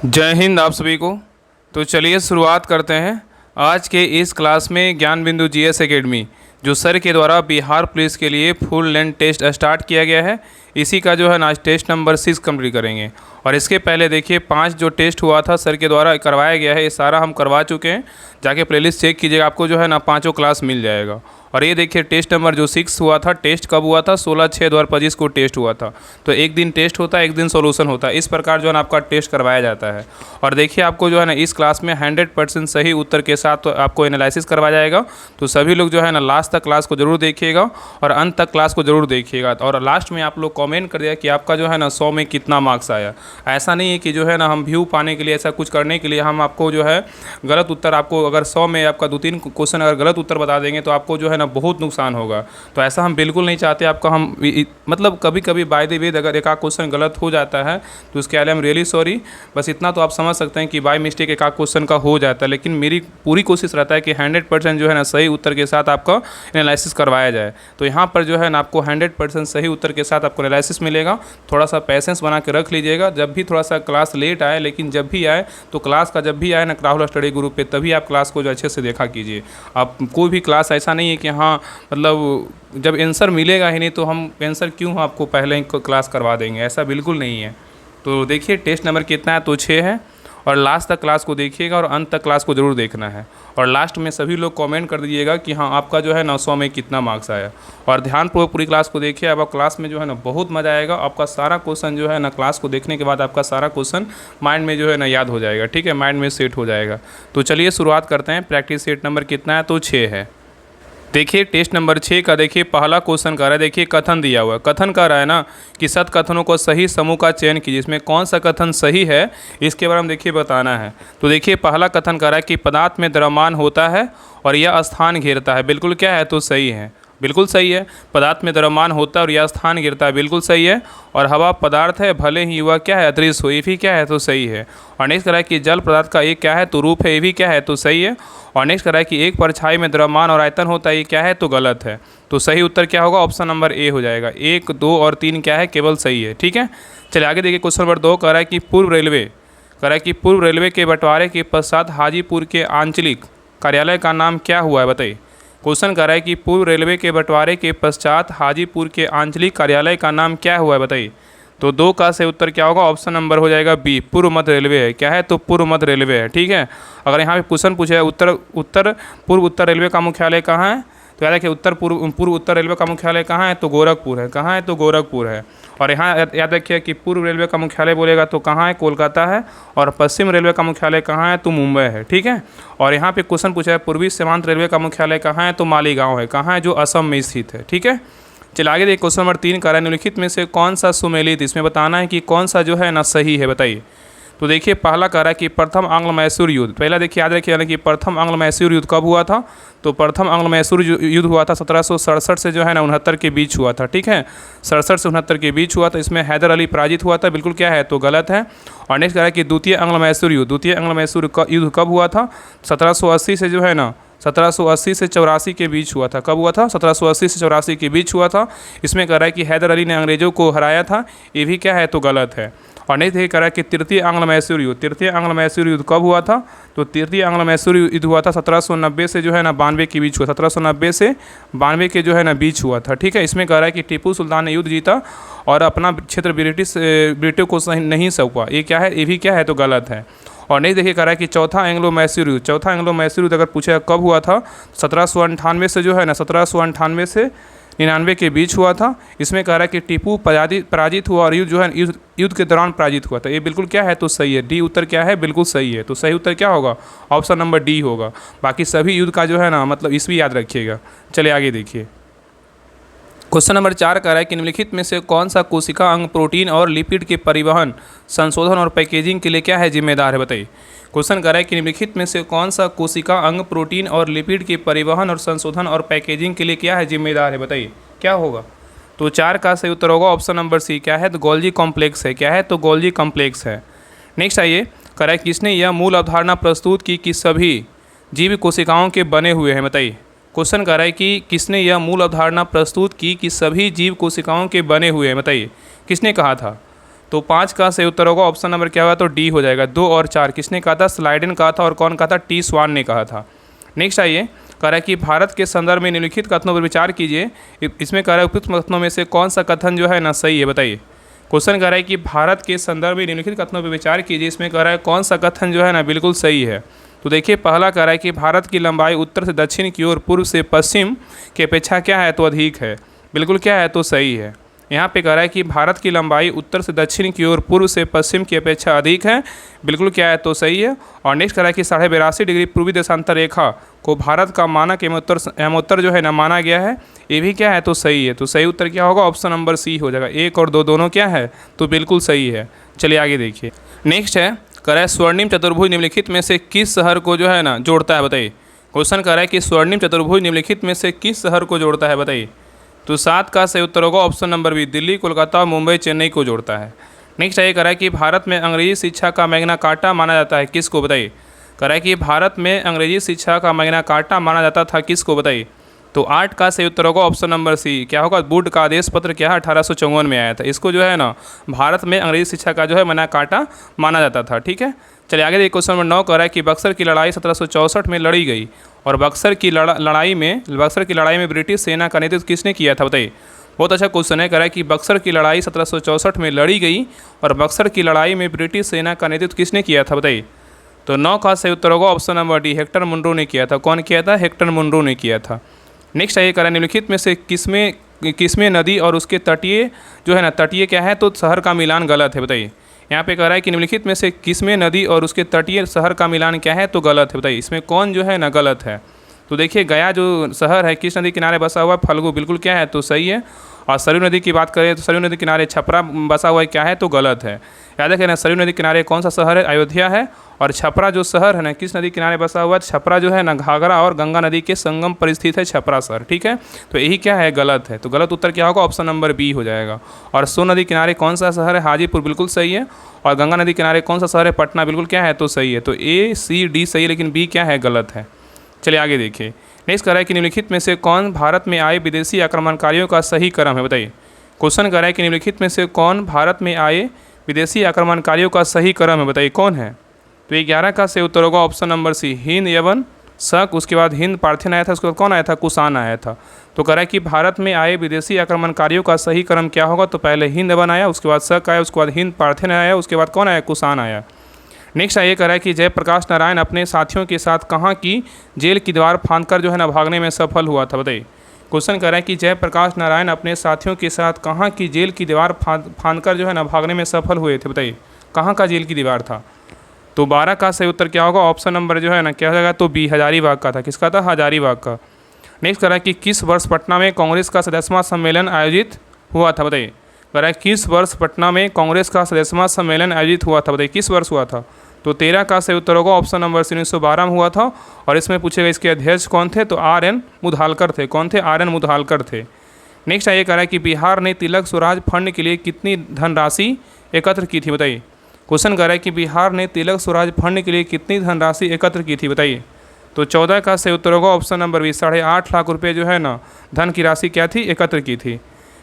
जय हिंद आप सभी को। तो चलिए शुरुआत करते हैं आज के इस क्लास में। ज्ञान बिंदु जीएस एकेडमी जो सर के द्वारा बिहार पुलिस के लिए फुल लेंथ टेस्ट स्टार्ट किया गया है, इसी का जो है ना आज टेस्ट नंबर 6 कंप्लीट करेंगे। और इसके पहले देखिए 5 जो टेस्ट हुआ था सर के द्वारा करवाया गया है, ये सारा हम करवा चुके हैं। जाके प्लेलिस्ट चेक कीजिएगा, आपको जो है ना पाँचों क्लास मिल जाएगा। और ये देखिए टेस्ट नंबर जो 6 हुआ था, टेस्ट कब हुआ था? 16/6/2025 को टेस्ट हुआ था। तो एक दिन टेस्ट होता है, एक दिन सॉल्यूशन होता है, इस प्रकार जो है ना आपका टेस्ट करवाया जाता है। और देखिए आपको जो है ना इस क्लास में 100% सही उत्तर के साथ तो आपको एनालिसिस करवाया जाएगा। तो सभी लोग जो है ना लास्ट तक क्लास को जरूर देखिएगा और अंत तक क्लास को जरूर देखिएगा। और लास्ट में आप लोग कमेंट कर दिया कि आपका जो है ना 100 में कितना मार्क्स आया। ऐसा नहीं है कि जो है ना हम व्यू पाने के लिए, ऐसा कुछ करने के लिए हम आपको जो है गलत उत्तर, आपको अगर 100 में आपका 2-3 क्वेश्चन अगर गलत उत्तर बता देंगे तो आपको जो है ना बहुत नुकसान होगा। तो ऐसा हम बिल्कुल नहीं चाहते आपका। हम मतलब कभी कभी बाय द वे अगर एक आध क्वेश्चन गलत हो जाता है तो उसके लिए आई एम रियली सॉरी। बस इतना तो आप समझ सकते हैं कि बाय मिस्टेक एक आध क्वेश्चन का हो जाता है, लेकिन मेरी पूरी कोशिश रहता है कि 100% जो है ना सही उत्तर के साथ आपका एनालिसिस करवाया जाए। तो यहाँ पर जो है ना आपको 100% सही उत्तर के साथ आपको एनालिसिस मिलेगा। थोड़ा सा पैसेंस बना के रख लीजिएगा। जब भी थोड़ा सा क्लास लेट आए, लेकिन जब भी आए तो क्लास का जब भी आए ना राहुल स्टडी ग्रुप पे, तभी आप क्लास को जो अच्छे से देखा कीजिए। आप कोई भी क्लास ऐसा नहीं है कि हाँ मतलब जब आंसर मिलेगा ही नहीं तो हम आंसर क्यों आपको पहले ही क्लास करवा देंगे, ऐसा बिल्कुल नहीं है। तो देखिए टेस्ट नंबर कितना है? तो 6 है। और लास्ट तक क्लास को देखिएगा और अंत तक क्लास को ज़रूर देखना है। और लास्ट में सभी लोग कमेंट कर दीजिएगा कि हाँ आपका जो है 900 में कितना मार्क्स आया। और ध्यानपूर्वक पूरी क्लास को देखिए। अब क्लास में जो है ना बहुत मज़ा आएगा। आपका सारा क्वेश्चन जो है ना क्लास को देखने के बाद आपका सारा क्वेश्चन माइंड में जो है ना याद हो जाएगा। ठीक है, माइंड में सेट हो जाएगा। तो चलिए शुरुआत करते हैं। प्रैक्टिस सेट नंबर कितना है? तो 6 है। देखिए टेस्ट नंबर 6 का देखिए पहला क्वेश्चन कर रहा है। देखिए कथन दिया हुआ है। कथन कर रहा है ना कि सत कथनों को सही समूह का चयन कीजिए। इसमें कौन सा कथन सही है इसके बारे में देखिए बताना है। तो देखिए पहला कथन कर रहा है कि पदार्थ में द्रव्यमान होता है और यह स्थान घेरता है। बिल्कुल क्या है? तो सही है, बिल्कुल सही है। पदार्थ में द्रव्यमान होता है और यह स्थान गिरता है, बिल्कुल सही है। और हवा पदार्थ है, भले ही वह क्या है? अदृश्य हो, ये भी क्या है? तो सही है। और नेक्स्ट करा है कि जल पदार्थ का एक क्या है? तो रूप है, ये भी क्या है? तो सही है। और नेक्स्ट करा है कि एक परछाई में द्रव्यमान और आयतन होता है, ये क्या है? तो गलत है। तो सही उत्तर क्या होगा? ऑप्शन नंबर ए हो जाएगा। 1, 2 और 3 क्या है? केवल सही है। ठीक है, चलिए आगे देखिए। क्वेश्चन नंबर 2 कह रहा है कि पूर्व रेलवे के बंटवारे के पश्चात हाजीपुर के आंचलिक कार्यालय का नाम क्या हुआ है? बताइए। क्वेश्चन कर रहा है कि पूर्व रेलवे के बंटवारे के पश्चात हाजीपुर के आंचलिक कार्यालय का नाम क्या हुआ है? बताइए। तो 2 का सही उत्तर क्या होगा? ऑप्शन नंबर हो जाएगा बी, पूर्व मध्य रेलवे है। क्या है? तो पूर्व मध्य रेलवे है। ठीक है, अगर यहाँ पे क्वेश्चन पूछा है पूर्व उत्तर रेलवे का मुख्यालय कहाँ है, तो याद रखिए पूर्व उत्तर रेलवे का मुख्यालय कहाँ है? तो गोरखपुर है। कहाँ है? तो गोरखपुर है। और यहाँ याद रखिए कि पूर्व रेलवे का मुख्यालय बोलेगा तो कहाँ है? कोलकाता है। और पश्चिम रेलवे का मुख्यालय कहाँ है? तो मुंबई है। ठीक है, और यहाँ पे क्वेश्चन पूछा है पूर्वी सीमांत रेलवे का मुख्यालय कहाँ है? तो मालीगांव है। कहाँ है? जो असम में स्थित है। ठीक है, चलिए आगे देखिए। क्वेश्चन नंबर 3 का निम्नलिखित में से कौन सा सुमेलित, इसमें बताना है कि कौन सा जो है ना सही है। बताइए। तो देखिए पहला कह रहा है कि प्रथम आंग्ल मैसूर युद्ध, पहला देखिए याद रखिए कि प्रथम आंग्ल मैसूर युद्ध कब हुआ था? तो प्रथम आंग्ल मैसूर युद्ध हुआ था 1767 से जो है ना 69 के बीच हुआ था। ठीक है, 67 से 69 के बीच हुआ था। इसमें हैदर अली पराजित हुआ था, बिल्कुल क्या है? तो गलत है। और नेक्स्ट कह रहा है कि द्वितीय आंग्ल मैसूर युद्ध कब हुआ था? 1780 से जो है ना 1780 से 84 के बीच हुआ था। कब हुआ था? 1780 से 84 के बीच हुआ था। इसमें कह रहा है कि हैदर अली ने अंग्रेजों को हराया था, ये भी क्या है? तो गलत है। और नहीं देखिए कह रहा है कि तृतीय आंग्ल मैसूर युद्ध कब हुआ था? तो तृतीय आंग्ल मैसूर युद्ध हुआ था 1790 से जो है ना 92 के बीच हुआ। 1790 से 92 के जो है ना बीच हुआ था। ठीक है, इसमें कह रहा है कि टीपू सुल्तान ने युद्ध जीता और अपना क्षेत्र ब्रिटिश को नहीं सौंपा, ये क्या है? ये भी क्या है? तो गलत है। और नहीं देखिए कह रहा है कि चौथा एंग्लो मैसूर युद्ध अगर पूछा कब हुआ था? 1798 से जो है ना 1798 से 99 के बीच हुआ था। इसमें कह रहा है कि टीपू पराजित हुआ और युद्ध जो है युद्ध के दौरान पराजित हुआ था, ये बिल्कुल क्या है? तो सही है। डी उत्तर क्या है? बिल्कुल सही है। तो सही उत्तर क्या होगा? ऑप्शन नंबर डी होगा। बाकी सभी युद्ध का जो है ना मतलब इसमें याद रखिएगा। चलिए आगे देखिए। क्वेश्चन नंबर 4 कह रहा है कि निम्नलिखित में से कौन सा कोशिका अंग प्रोटीन और लिपिड के परिवहन, संशोधन और पैकेजिंग के लिए क्या है? जिम्मेदार है। बताइए। क्वेश्चन कह रहा है कि निम्नलिखित में से कौन सा कोशिका अंग प्रोटीन और लिपिड के परिवहन और संशोधन और पैकेजिंग के लिए क्या है? जिम्मेदार है। बताइए क्या होगा? तो 4 का सही उत्तर होगा ऑप्शन नंबर सी। क्या है? तो गोल्जी कॉम्प्लेक्स है। क्या है? तो गोल्जी कॉम्प्लेक्स है। नेक्स्ट आइए। कह रहा है किसने यह मूल अवधारणा प्रस्तुत की कि सभी जीव कोशिकाओं के बने हुए हैं? बताइए। क्वेश्चन कह रहा है कि किसने यह मूल अवधारणा प्रस्तुत की कि सभी जीव कोशिकाओं के बने हुए हैं? बताइए किसने कहा था? तो 5 का सही उत्तर होगा ऑप्शन नंबर क्या हुआ, तो डी हो जाएगा। 2 और 4 किसने कहा था, स्लाइडेन कहा था, और कौन कहा था, टी स्वान ने कहा था। नेक्स्ट आइए, कह रहा है कि भारत के संदर्भ में निम्नलिखित कथनों पर विचार कीजिए। इसमें कह रहा है उपयुक्त कथनों में से कौन सा कथन जो है ना सही है, बताइए। क्वेश्चन कह रहा है कि भारत के संदर्भ में निम्नलिखित कथनों पर विचार कीजिए, इसमें कह रहा है कौन सा कथन जो है ना बिल्कुल सही है। तो देखिए पहला कह रहा है कि भारत की लंबाई उत्तर से दक्षिण की ओर पूर्व से पश्चिम की अपेक्षा क्या है, तो अधिक है, बिल्कुल क्या है, तो सही है। यहाँ पे कह रहा है कि भारत की लंबाई उत्तर से दक्षिण की ओर पूर्व से पश्चिम की अपेक्षा अधिक है, बिल्कुल क्या है, तो सही है। और नेक्स्ट कह रहा है कि 82.5 डिग्री पूर्वी देशांतर रेखा को भारत का मानक एमोत्तर जो है ना माना गया है, ये भी क्या है, तो सही है। तो सही उत्तर क्या होगा, ऑप्शन नंबर सी हो जाएगा। 1 और 2 दोनों क्या है, तो बिल्कुल सही है। चलिए आगे देखिए। नेक्स्ट है, कह रहा है स्वर्णिम चतुर्भुज निम्नलिखित में से किस शहर को जो है ना जोड़ता है, बताइए। क्वेश्चन कह रहा है कि स्वर्णिम चतुर्भुज निम्नलिखित में से किस शहर को जोड़ता है, बताइए। तो 7 का सही उत्तर होगा option number B, Delhi, Kolkata, Mumbai, Chennai को जोड़ता है। नेक्स्ट ये कह रहा है कि भारत में अंग्रेजी शिक्षा का मैग्ना कार्टा माना जाता है, किसको, बताइए। कह रहा है कि भारत में अंग्रेजी शिक्षा का मैग्ना कार्टा माना जाता था, किसको, बताइए। तो 8 का सही उत्तर होगा ऑप्शन नंबर सी, क्या होगा, वुड का आदेश पत्र क्या है, 1854 में आया था। इसको जो है ना भारत में अंग्रेजी शिक्षा का जो है मैग्ना कार्टा माना जाता था, ठीक है। चलिए आगे देखिए। क्वेश्चन नंबर 9 कह रहा है कि बक्सर की लड़ाई 1764 में लड़ी गई, और बक्सर की लड़ाई में ब्रिटिश सेना का नेतृत्व किसने किया था, बताइए। बहुत अच्छा क्वेश्चन है। कह रहा है कि बक्सर की लड़ाई 1764 में लड़ी गई, और बक्सर की लड़ाई में ब्रिटिश सेना का नेतृत्व किसने किया था, बताइए। तो 9 का सही उत्तर होगा option number D, Hector Munro ने किया था। कौन किया था, हेक्टर मुनरो ने किया था। नेक्स्ट है, ये कह रहा है निम्नलिखित में से किसमें नदी और उसके तटीय जो है ना, तटीय क्या है, तो शहर का मिलान गलत है, बताइए। यहाँ पे कह रहा है कि निम्नलिखित में से किसमें नदी और उसके तटीय शहर का मिलान क्या है, तो गलत है, बताइए। इसमें कौन जो है ना गलत है। तो देखिए गया जो शहर है किस नदी किनारे बसा हुआ है, फल्गु, बिल्कुल क्या है, तो सही है। और सरयू नदी की बात करें तो सरयू नदी किनारे छपरा बसा हुआ है, क्या है, तो गलत है। याद रखें ना, सरयू नदी किनारे कौन सा शहर है, अयोध्या है। और छपरा जो शहर है ना किस नदी किनारे बसा हुआ है, छपरा जो है ना घाघरा और गंगा नदी के संगम पर स्थित है छपरा शहर, ठीक है। तो यही क्या है, गलत है। तो गलत उत्तर क्या होगा, ऑप्शन नंबर बी हो जाएगा। और सोन नदी किनारे कौन सा शहर है, हाजीपुर, बिल्कुल सही है। और गंगा नदी किनारे कौन सा शहर है, पटना, बिल्कुल क्या है, तो सही है। तो ए सी डी सही है, लेकिन बी क्या है, गलत है। चलिए आगे देखिए। नेक्स्ट कह रहा है कि निम्नलिखित में से कौन भारत में आए विदेशी आक्रमणकारियों का सही क्रम है, बताइए। क्वेश्चन कह रहा है कि निम्नलिखित में से कौन भारत में आए विदेशी आक्रमणकारियों का सही क्रम है, बताइए, कौन है। तो 11 का सही उत्तर होगा ऑप्शन नंबर सी, हिंद, यवन, शक, उसके बाद हिंद पार्थियन आया था, उसके बाद कौन आया था, कुषाण आया था। तो कह रहा है कि भारत में आए विदेशी आक्रमणकारियों का सही क्रम क्या होगा, तो पहले हिंद, यवन आया, उसके बाद शक आया, उसके बाद हिंद पार्थियन आया, उसके बाद कौन आया, कुषाण आया। नेक्स्ट ये कह रहा है कि जयप्रकाश नारायण अपने साथियों के साथ कहाँ की जेल की दीवार फांदकर जो है ना भागने में सफल हुआ था, बताइए। क्वेश्चन कह रहा है कि जयप्रकाश नारायण अपने साथियों के साथ कहाँ की जेल की दीवार फांदकर जो है ना भागने में सफल हुए थे, बताइए। कहाँ का जेल की दीवार था। तो 12 का सही उत्तर क्या होगा, ऑप्शन नंबर जो है ना क्या हो जाएगा, तो बी, हजारीबाग का था। किसका था, हजारीबाग का। नेक्स्ट कह रहा है कि किस वर्ष पटना में कांग्रेस का 37वां सम्मेलन आयोजित हुआ था, बताइए। कह रहा है किस वर्ष पटना में कांग्रेस का 37वां सम्मेलन आयोजित हुआ था, बताइए, किस वर्ष हुआ था। तो 13 का सही उत्तर होगा ऑप्शन नंबर 1912 में हुआ था। और इसमें पूछेगा इसके अध्यक्ष कौन थे, तो R.N. मुधालकर थे। कौन थे, R.N. मुधालकर थे। नेक्स्ट ये कह रहा है कि बिहार ने तिलक स्वराज फंड के लिए कितनी धनराशि एकत्र की थी, बताइए। क्वेश्चन कह रहा है कि बिहार ने तिलक स्वराज फंड के लिए कितनी धनराशि एकत्र की थी, बताइए। तो 14 का सही उत्तर होगा ऑप्शन नंबर बी, 8.5 लाख रुपये जो है ना धन की राशि क्या थी, एकत्र की थी।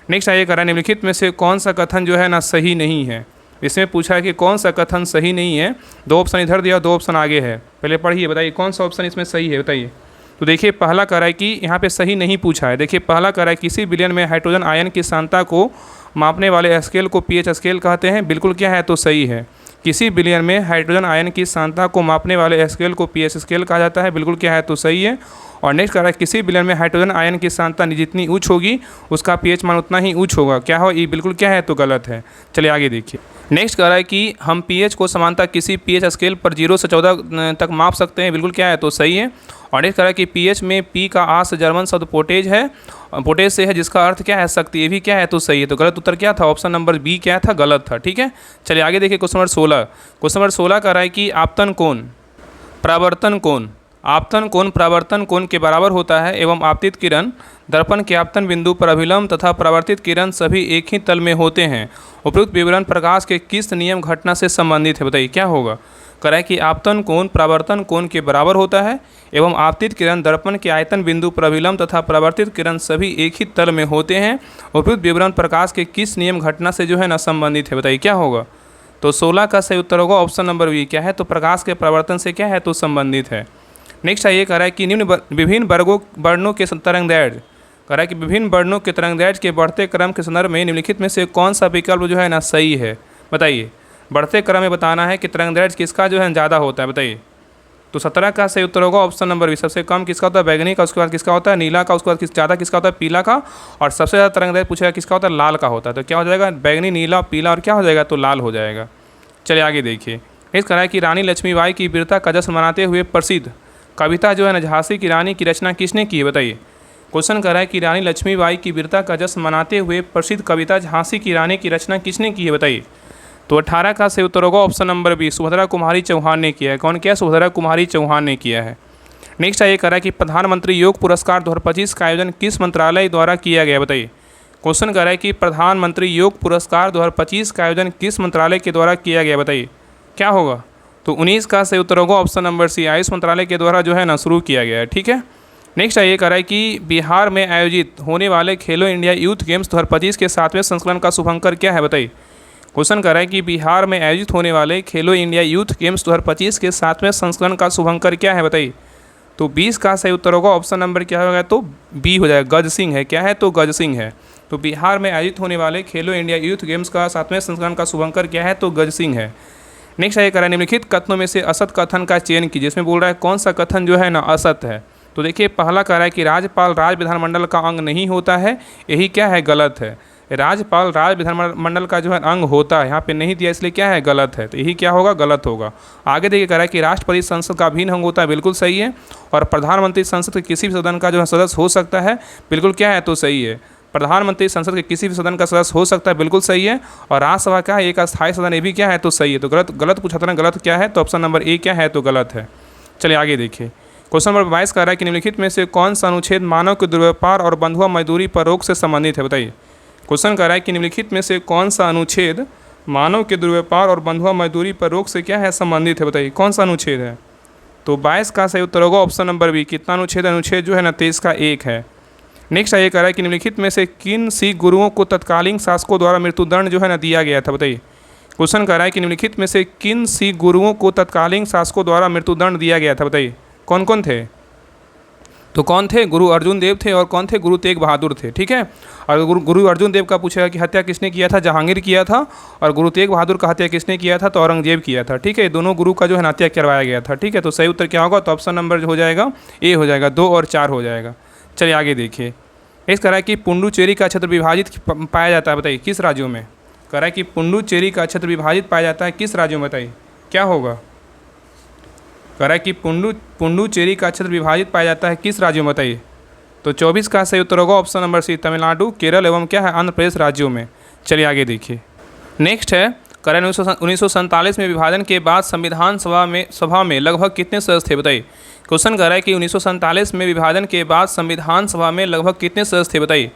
नेक्स्ट ये कह रहा है निम्नलिखित में से कौन सा कथन जो है ना सही नहीं है। इसमें पूछा है कि कौन सा कथन सही नहीं है। 2 ऑप्शन इधर दिया, 2 ऑप्शन आगे है, पहले पढ़िए, बताइए कौन सा ऑप्शन इसमें सही है, बताइए। तो देखिए पहला कह रहा है कि यहाँ पे सही नहीं पूछा है। देखिए पहला कह रहा है किसी विलयन में हाइड्रोजन आयन की सांद्रता को मापने वाले स्केल को pH स्केल कहते हैं, बिल्कुल क्या है, तो सही है। किसी विलयन में हाइड्रोजन आयन की सांद्रता को मापने वाले स्केल को pH स्केल कहा जाता है, बिल्कुल क्या है, तो सही है। और नेक्स्ट कह रहा है किसी विलयन में हाइड्रोजन आयन की सांद्रता जितनी उच्च होगी उसका pH मान उतना ही उच्च होगा, क्या हो, ये बिल्कुल क्या है, तो गलत है। चलिए आगे देखिए। नेक्स्ट कह रहा है कि हम pH को समानता किसी pH स्केल पर 0 से 14 तक माप सकते हैं, बिल्कुल क्या है, तो सही है। और नेक्स्ट कह रहा है कि pH में P का आस जर्मन शब्द पोटेज है, पोटेज से है, जिसका अर्थ क्या है, शक्ति, ये भी क्या है, तो सही है। तो गलत उत्तर क्या था, ऑप्शन नंबर बी क्या था, गलत था, ठीक है। चलिए आगे देखिए। Question number 16। क्वेश्चन नंबर 16 कह रहा है कि आपतन कोण परावर्तन कोण के बराबर होता है एवं आपतित किरण दर्पण के आपतन बिंदु पर अभिलंब तथा परावर्तित किरण सभी एक ही तल में होते हैं। उपयुक्त विवरण प्रकाश के किस नियम घटना से संबंधित है, बताइए क्या होगा। कह रहा है कि आपतन कोण परावर्तन कोण के बराबर होता है एवं आपतित किरण दर्पण के आयतन बिंदु पर अभिलंब तथा परावर्तित किरण सभी एक ही तल में होते हैं। उपयुक्त विवरण प्रकाश के किस नियम घटना से जो है ना संबंधित है, बताइए क्या होगा। तो 16 का सही उत्तर होगा ऑप्शन नंबर बी। क्या है, तो प्रकाश के परावर्तन से क्या है, तो संबंधित है। नेक्स्ट है ये कह रहा है कि विभिन्न वर्णों के तरंगदैर्घ्य, कह रहा है कि विभिन्न वर्णों के तरंगदैर्घ्य के बढ़ते क्रम के संदर्भ में निम्नलिखित में से कौन सा विकल्प जो है ना सही है, बताइए। बढ़ते क्रम में बताना है कि तरंगदैर्घ्य किसका जो है ज़्यादा होता है, बताइए। तो 17 का सही उत्तर होगा ऑप्शन नंबर बी। सबसे कम किसका होता है, बैगनी का, उसके बाद किसका होता है, नीला का, उसके बाद ज़्यादा किसका होता है, पीला का, और सबसे ज़्यादा तरंगदैर्घ्य पूछेगा किसका होता है, लाल का होता है। तो क्या हो जाएगा, बैगनी, नीला, पीला और क्या हो जाएगा, तो लाल हो जाएगा। चलिए आगे देखिए। इस कह रहा है कि रानी लक्ष्मीबाई की वीरता का जश्न मनाते हुए प्रसिद्ध कविता जो है ना झांसी की रानी की रचना किसने की है, बताइए। क्वेश्चन कर रहा है कि रानी लक्ष्मीबाई की वीरता का जश्न मनाते हुए प्रसिद्ध कविता झांसी की रानी की रचना किसने की है, बताइए। तो 18 का सही उत्तर होगा option number B, Subhadra Kumari Chauhan ने किया है। कौन किया, सुभद्रा कुमारी चौहान ने किया है। नेक्स्ट है ये कह रहा है कि प्रधानमंत्री योग पुरस्कार 2025 का आयोजन किस मंत्रालय द्वारा किया गया, बताइए। क्वेश्चन कर रहा है कि प्रधानमंत्री योग पुरस्कार 2025 का आयोजन किस मंत्रालय के द्वारा किया गया, बताइए क्या होगा। तो 19 का सही उत्तर होगा ऑप्शन नंबर सी, आयुष मंत्रालय के द्वारा जो है ना शुरू किया गया है, ठीक है। नेक्स्ट है ये कह रहा है कि बिहार में आयोजित होने वाले खेलो इंडिया यूथ गेम्स 2025 के 7वें संस्करण का शुभंकर क्या है, बताइए। क्वेश्चन कर रहा है कि बिहार में आयोजित होने वाले खेलो इंडिया यूथ गेम्स 2025 के 7वें संस्करण का शुभंकर क्या है, बताइए। तो 20 का सही उत्तर होगा ऑप्शन नंबर क्या होगा, तो बी हो जाएगा, गज सिंह है। क्या है, तो गज सिंह है। तो बिहार में आयोजित होने वाले खेलो इंडिया यूथ गेम्स का 7वें संस्करण का शुभंकर क्या है, तो गज सिंह है। नेक्स्ट है ये कह रहा है निम्नलिखित कथनों में से असत कथन का चयन कीजिए। जिसमें बोल रहा है कौन सा कथन जो है ना असत है। तो देखिए पहला कह रहा है कि राज्यपाल राज्य विधानमंडल का अंग नहीं होता है, यही क्या है, गलत है। राज्यपाल राज्य विधानमंडल का जो है अंग होता है, यहाँ पे नहीं दिया इसलिए क्या है, गलत है। तो यही क्या होगा, गलत होगा। आगे देखिए कह रहा है कि राष्ट्रपति संसद का अभिन्न अंग होता है, बिल्कुल सही है। और प्रधानमंत्री संसद के किसी भी सदन का जो है सदस्य हो सकता है, बिल्कुल क्या है, तो सही है। प्रधानमंत्री संसद के किसी भी सदन का सदस्य हो सकता है, बिल्कुल सही है। और राज्यसभा का एक अस्थायी सदन, ये भी क्या है, तो सही है। तो गलत पूछा था ना, गलत क्या है, तो ऑप्शन नंबर ए क्या है, तो गलत है। चलिए आगे देखिए। क्वेश्चन नंबर 22 कह रहा है कि निम्नलिखित में से कौन सा अनुच्छेद मानव के दुर्व्यापार और बंधुआ मजदूरी पर रोक से संबंधित है, बताइए। क्वेश्चन कह रहा है कि निम्नलिखित में से कौन सा अनुच्छेद मानव के दुर्व्यापार और बंधुआ मजदूरी पर रोक से क्या है, संबंधित है, बताइए कौन सा अनुच्छेद है। तो 22 का सही उत्तर होगा ऑप्शन नंबर बी। कितना अनुच्छेद, अनुच्छेद जो है ना 23 का 1 है। नेक्स्ट ये कह रहा है कि निम्नलिखित में से किन सिख गुरुओं को तत्कालीन शासकों द्वारा मृत्युदंड जो है ना दिया गया था, बताइए। क्वेश्चन कह रहा है कि निम्नलिखित में से किन सिख गुरुओं को तत्कालीन शासकों द्वारा मृत्युदंड दिया गया था, बताइए कौन कौन थे। तो कौन थे, गुरु अर्जुन देव थे और कौन थे, गुरु तेग बहादुर थे, ठीक है। और गुरु अर्जुन देव का पूछेगा कि हत्या किसने किया था, जहांगीर किया था। और गुरु तेग बहादुर का हत्या किसने किया था, तो औरंगजेब किया था, ठीक है। दोनों गुरु का जो है हत्या करवाया गया था, ठीक है। तो सही उत्तर क्या होगा, तो ऑप्शन नंबर हो जाएगा ए हो जाएगा, 2 और 4 हो जाएगा। चलिए आगे देखिए। इस कह रहा है कि पुंडुचेरी का क्षेत्र विभाजित पाया जाता है, बताइए किस राज्यों में। कह रहा है कि पुंडुचेरी का क्षेत्र विभाजित पाया जाता है किस राज्यों में, बताइए क्या होगा। कह रहा है कि पुंडुचेरी का क्षेत्र विभाजित पाया जाता है किस राज्यों में, बताइए। तो 24 का सही उत्तर होगा option number C, Tamil Nadu, Kerala एवं क्या है, आंध्र प्रदेश राज्यों में। चलिए आगे देखिए। नेक्स्ट है कह रहा है 1947 में विभाजन के बाद संविधान सभा में लगभग कितने सदस्य थे, बताइए। क्वेश्चन कह रहा है कि 1947 में विभाजन के बाद संविधान सभा में लगभग कितने सदस्य थे, बताइए।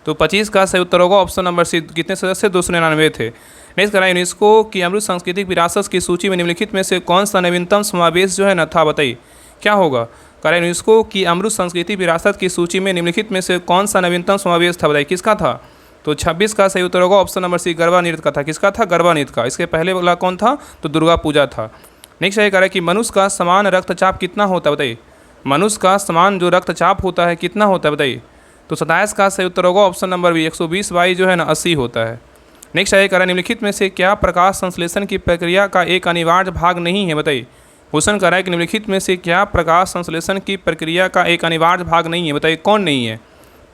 तो 25 का सही उत्तर होगा ऑप्शन नंबर सी, कितने सदस्य, 299 थे। नेक्स्ट कह रहा है यूनेस्को की अमृत सांस्कृतिक विरासत की सूची में निम्नलिखित में से कौन सा नवीनतम समावेश जो है न था, बताइए क्या होगा। कह रहा है यूनेस्को की अमृत सांस्कृतिक विरासत की सूची में निम्नलिखित में से कौन सा नवीनतम समावेश था, बताइए किसका था। तो 26 का सही उत्तर होगा ऑप्शन नंबर सी, गरबा नृत्य का था। किसका था, गरबा नृत्य का। इसके पहले वाला कौन था, तो दुर्गा पूजा था। नेक्स्ट ये कह रहा है कि मनुष्य का समान रक्तचाप कितना होता है, बताइए। मनुष्य का समान जो रक्तचाप होता है कितना होता है, बताइए। तो 27 का सही उत्तर होगा ऑप्शन नंबर बी, 120/80 जो है ना 80 होता है। नेक्स्ट ये कह रहा है निम्नलिखित में से क्या प्रकाश संश्लेषण की प्रक्रिया का एक अनिवार्य भाग नहीं है, बताइए। क्वेश्चन कह रहा है कि निम्नलिखित में से क्या प्रकाश संश्लेषण की प्रक्रिया का एक अनिवार्य भाग नहीं है, बताइए कौन नहीं है।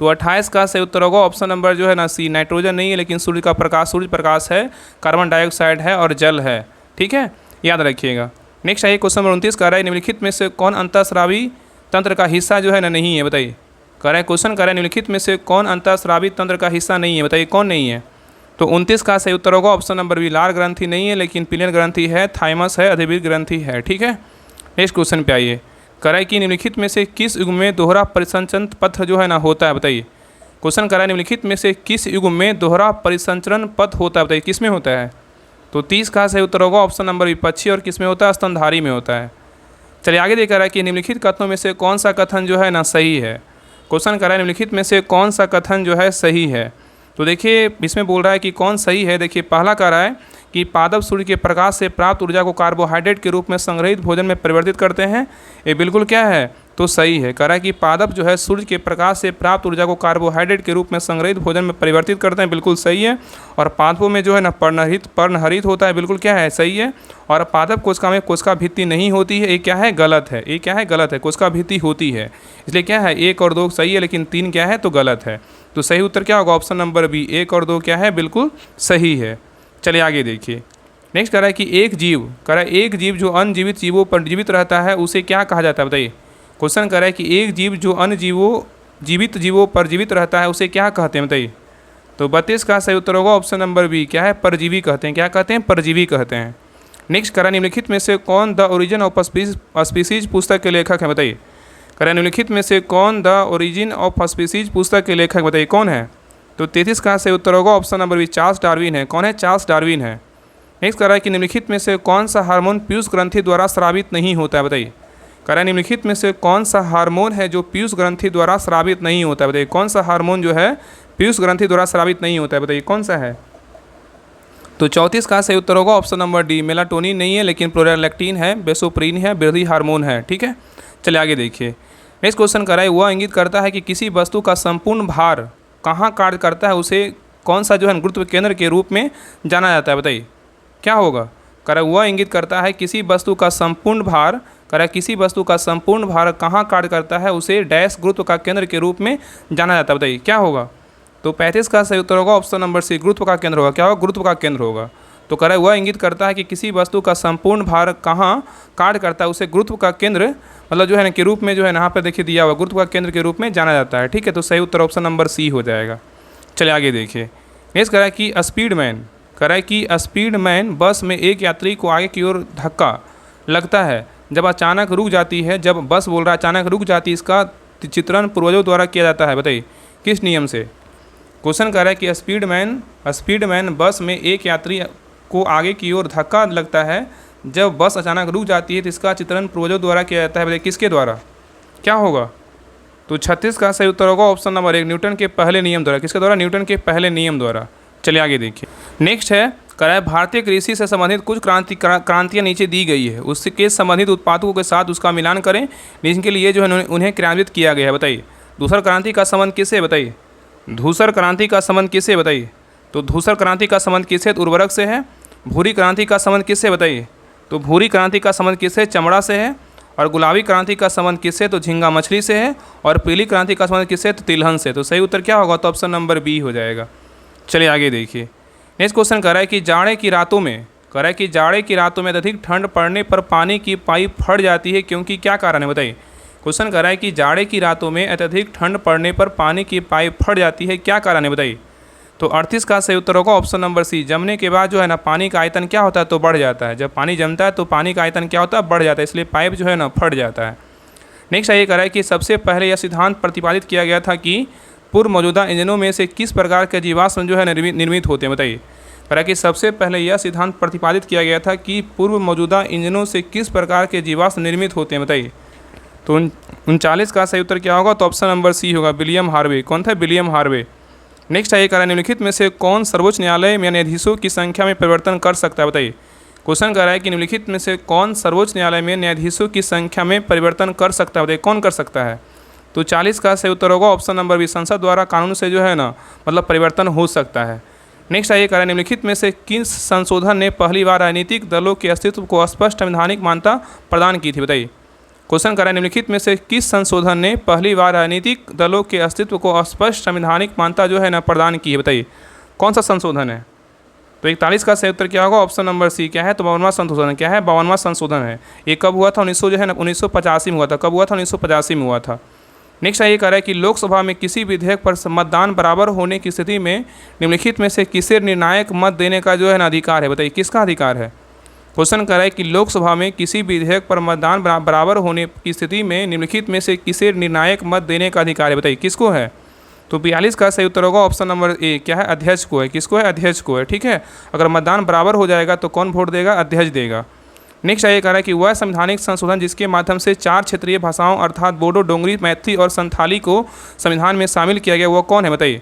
तो 28 का सही उत्तर होगा ऑप्शन नंबर जो है ना सी, नाइट्रोजन नहीं है, लेकिन सूर्य का प्रकाश, सूर्य प्रकाश है, कार्बन डाइऑक्साइड है और जल है, ठीक है, याद रखिएगा। नेक्स्ट है क्वेश्चन नंबर 29 कह रहा है निम्नलिखित में से कौन अंतःस्रावी तंत्र का हिस्सा जो है ना नहीं है, बताइए। कह रहा है क्वेश्चन कह रहा है निम्नलिखित में से कौन अंतःस्रावी तंत्र का हिस्सा नहीं है, बताइए कौन नहीं है। तो 29 का सही उत्तर होगा ऑप्शन नंबर बी, लार ग्रंथि नहीं है, लेकिन पिलियन ग्रंथि है, थाइमस है, अधिवीर ग्रंथि है, ठीक है। नेक्स्ट क्वेश्चन पे आइए। कह रहा है कि निम्नलिखित में से किस युग में दोहरा परिसंचरण पथ जो है ना होता है, बताइए। क्वेश्चन कह रहा है निम्नलिखित में से किस युग में दोहरा परिसंचरण पथ होता है, बताइए किस में होता है। तो 30 का सही उत्तर होगा ऑप्शन नंबर विपक्षी, और किस में होता है, स्तनधारी में होता है। चलिए आगे देखा रहा है कि निम्नलिखित कथनों में से कौन सा कथन जो है ना सही है। क्वेश्चन कर रहा है निम्नलिखित में से कौन सा कथन जो है सही है। तो देखिए इसमें बोल रहा है कि कौन सही है। देखिए पहला कह रहा है कि पादप सूर्य के प्रकाश से प्राप्त ऊर्जा को कार्बोहाइड्रेट के रूप में संग्रहित भोजन में परिवर्तित करते हैं। ये बिल्कुल क्या है, तो सही है। कह रहा है कि पादप जो है सूर्य के प्रकाश से प्राप्त ऊर्जा को कार्बोहाइड्रेट के रूप में संग्रहित भोजन में परिवर्तित करते हैं, बिल्कुल सही है। और पादपों में जो है ना पर्णहरित होता है, बिल्कुल क्या है, सही है। और पादप कोशिका में कोशिका भित्ति नहीं होती है, ये क्या है, गलत है। ये क्या है, गलत है, कोशिका भित्ति होती है। इसलिए क्या है, 1 और 2 सही है, लेकिन 3 क्या है, तो गलत है। तो सही उत्तर क्या होगा, ऑप्शन नंबर बी, 1 और 2 क्या है, बिल्कुल सही है। चलिए आगे देखिए। नेक्स्ट कह रहा है कि एक जीव, कह रहा है एक जीव जो अन्य जीवित जीवों पर जीवित रहता है उसे क्या कहा जाता है, बताइए। क्वेश्चन कह रहा है कि एक जीव जो अन्य जीवित जीवों पर जीवित रहता है उसे क्या कहते हैं, बताइए। तो 32 का सही उत्तर होगा ऑप्शन नंबर बी, क्या है, परजीवी कहते हैं। क्या कहते हैं, परजीवी कहते हैं। नेक्स्ट कह रहा है निम्नलिखित में से कौन द ओरिजिन ऑफ स्पीसीज पुस्तक के लेखक है, बताइए। कह रहा है निम्नलिखित में से कौन द ओरिजिन ऑफ स्पीसीज पुस्तक के लेखक, बताइए कौन है। तो 33 का सही उत्तर होगा option number B, Charles Darwin है। कौन है, चार्ल्स डार्विन है। नेक्स्ट कह रहा है कि निम्नलिखित में से कौन सा हार्मोन पीयूष ग्रंथि द्वारा स्रावित नहीं होता है, बताइए। कह रहा है निम्नलिखित में से कौन सा हार्मोन है जो पीयूष ग्रंथि द्वारा स्रावित नहीं होता है, बताइए। कौन सा हार्मोन जो है पीयूष ग्रंथि द्वारा स्रावित नहीं होता है, बताइए कौन सा है। तो 34 का सही उत्तर होगा ऑप्शन नंबर डी, मेलाटोनिन नहीं है, लेकिन प्रोलैक्टिन है, बेसोप्रीन है, वृद्धि हार्मोन है। ठीक है, चलिए आगे देखिए। नेक्स्ट क्वेश्चन कर रहा है वह इंगित करता है कि किसी वस्तु का संपूर्ण भार कहाँ कार्य करता है, उसे कौन सा जो है गुरुत्व केंद्र के रूप में जाना जाता है, बताइए क्या होगा। कह रहा है वह इंगित करता है किसी वस्तु का संपूर्ण भार, कह रहा है किसी वस्तु का संपूर्ण भार कहाँ कार्य करता है उसे डैश गुरुत्व का केंद्र के रूप में जाना जाता है, बताइए क्या होगा। तो 35 का सही उत्तर होगा ऑप्शन नंबर सी, गुरुत्व का केंद्र होगा। क्या होगा, गुरुत्व का केंद्र होगा। तो कह रहा है वह इंगित करता है कि किसी वस्तु का संपूर्ण भार कहाँ कार्य करता है उसे गुरुत्व का केंद्र मतलब जो है ना के रूप में जो है यहाँ पर देखिए दिया हुआ गुरुत्व का केंद्र के रूप में जाना जाता है। ठीक है, तो सही उत्तर ऑप्शन नंबर सी हो जाएगा। चलिए आगे देखिए। नेक्स्ट कह रहा है कि स्पीडमैन, कह रहा है कि स्पीडमैन बस में एक यात्री को आगे की ओर धक्का लगता है जब अचानक रुक जाती है। जब बस बोल रहा है अचानक रुक जाती है, इसका चित्रण पूर्वजों द्वारा किया जाता है, बताइए किस नियम से। क्वेश्चन कह रहा है कि स्पीडमैन बस में एक यात्री को आगे की ओर धक्का लगता है जब बस अचानक रुक जाती है, तो इसका चित्रण पूर्वजों द्वारा किया जाता है, बताइए किसके द्वारा, क्या होगा। तो 36 का सही उत्तर होगा ऑप्शन नंबर 1, न्यूटन के पहले नियम द्वारा। किसके द्वारा, न्यूटन के पहले नियम द्वारा। चलिए आगे देखिए। नेक्स्ट है कह रहा है भारतीय कृषि से संबंधित कुछ क्रांतियाँ नीचे दी गई है, उसके संबंधित उत्पादों के साथ उसका मिलान करें, जिनके लिए जो है उन्हें क्रियान्वित किया गया है, बताइए। धूसर क्रांति का संबंध किससे, बताइए। धूसर क्रांति का संबंध किससे, बताइए। तो धूसर क्रांति का संबंध किससे, तो उर्वरक से है। भूरी क्रांति का संबंध किससे, बताइए। तो भूरी क्रांति का संबंध किससे, चमड़ा से है। और गुलाबी क्रांति का संबंध किससे, तो झींगा मछली से है। और पीली क्रांति का संबंध किससे, तो तिलहन से। तो सही उत्तर क्या होगा, तो ऑप्शन नंबर बी हो जाएगा। चलिए आगे देखिए। नेक्स्ट क्वेश्चन कह रहा है कि जाड़े की रातों में अत्यधिक ठंड पड़ने पर पानी की पाइप फट जाती है, क्योंकि क्या कारण है, बताइए। क्वेश्चन कह रहा है कि जाड़े की रातों में अत्यधिक ठंड पड़ने पर पानी की पाइप फट जाती है, क्या कारण है, बताइए। तो 38 का सही उत्तर होगा ऑप्शन नंबर सी, जमने के बाद जो है ना पानी का आयतन क्या होता है, तो बढ़ जाता है। जब पानी जमता है तो पानी का आयतन क्या होता है, बढ़ जाता है, इसलिए पाइप जो है ना फट जाता है। नेक्स्ट ये कह रहा है कि सबसे पहले यह सिद्धांत प्रतिपादित किया गया था कि पूर्व मौजूदा इंजनों में से किस प्रकार के जीवाश्म जो है निर्मित होते हैं, बताइए। कह रहा है कि सबसे पहले यह सिद्धांत प्रतिपादित किया गया था कि पूर्व मौजूदा इंजनों से किस प्रकार के जीवाश्म निर्मित होते हैं, बताइए। तो 39 का सही उत्तर क्या होगा, तो ऑप्शन नंबर सी होगा, विलियम हार्वे। कौन था, विलियम हार्वे। नेक्स्ट है ये कह रहा है निम्नलिखित में से कौन सर्वोच्च न्यायालय में न्यायाधीशों की संख्या में परिवर्तन कर सकता है, बताइए। क्वेश्चन कह रहा है कि निम्नलिखित में से कौन सर्वोच्च न्यायालय में न्यायाधीशों की संख्या में परिवर्तन कर सकता है, बताइए कौन कर सकता है। तो 40 का सही उत्तर होगा ऑप्शन नंबर बी, संसद द्वारा कानून से जो है ना मतलब परिवर्तन हो सकता है। नेक्स्ट है ये कह रहा है निम्नलिखित में से किस संशोधन ने पहली बार राजनीतिक दलों के अस्तित्व को स्पष्ट संवैधानिक मान्यता प्रदान की थी, बताइए। क्वेश्चन कर रहा है निम्नलिखित में से किस संशोधन ने पहली बार राजनीतिक दलों के अस्तित्व को स्पष्ट संवैधानिक मान्यता जो है ना प्रदान की है, बताइए कौन सा संशोधन है। तो 41 का सही उत्तर क्या होगा, ऑप्शन नंबर सी क्या है, तो 52वां संशोधन। क्या है, 52वां संशोधन है। ये कब हुआ था, 1985 में हुआ था। कब हुआ था, 1985 में हुआ था। नेक्स्ट ये कह रहा है कि लोकसभा में किसी विधेयक पर मतदान बराबर होने की स्थिति में निम्नलिखित में से किसे निर्णायक मत देने का जो है ना अधिकार है, बताइए किसका अधिकार है। क्वेश्चन कर रहा है कि लोकसभा में किसी विधेयक पर मतदान बराबर होने की स्थिति में निम्नलिखित में से किसे निर्णायक मत देने का अधिकार है, बताइए किसको है। तो 42 का सही उत्तर होगा ऑप्शन नंबर ए, क्या है, अध्यक्ष को है। किसको है? अध्यक्ष को है, ठीक है। अगर मतदान बराबर हो जाएगा तो कौन वोट देगा? अध्यक्ष देगा। नेक्स्ट ये कह रहा है कि वह संवैधानिक संशोधन जिसके माध्यम से 4 क्षेत्रीय भाषाओं अर्थात बोडो, डोंगरी, मैथिली और संथाली को संविधान में शामिल किया गया, वह कौन है? बताइए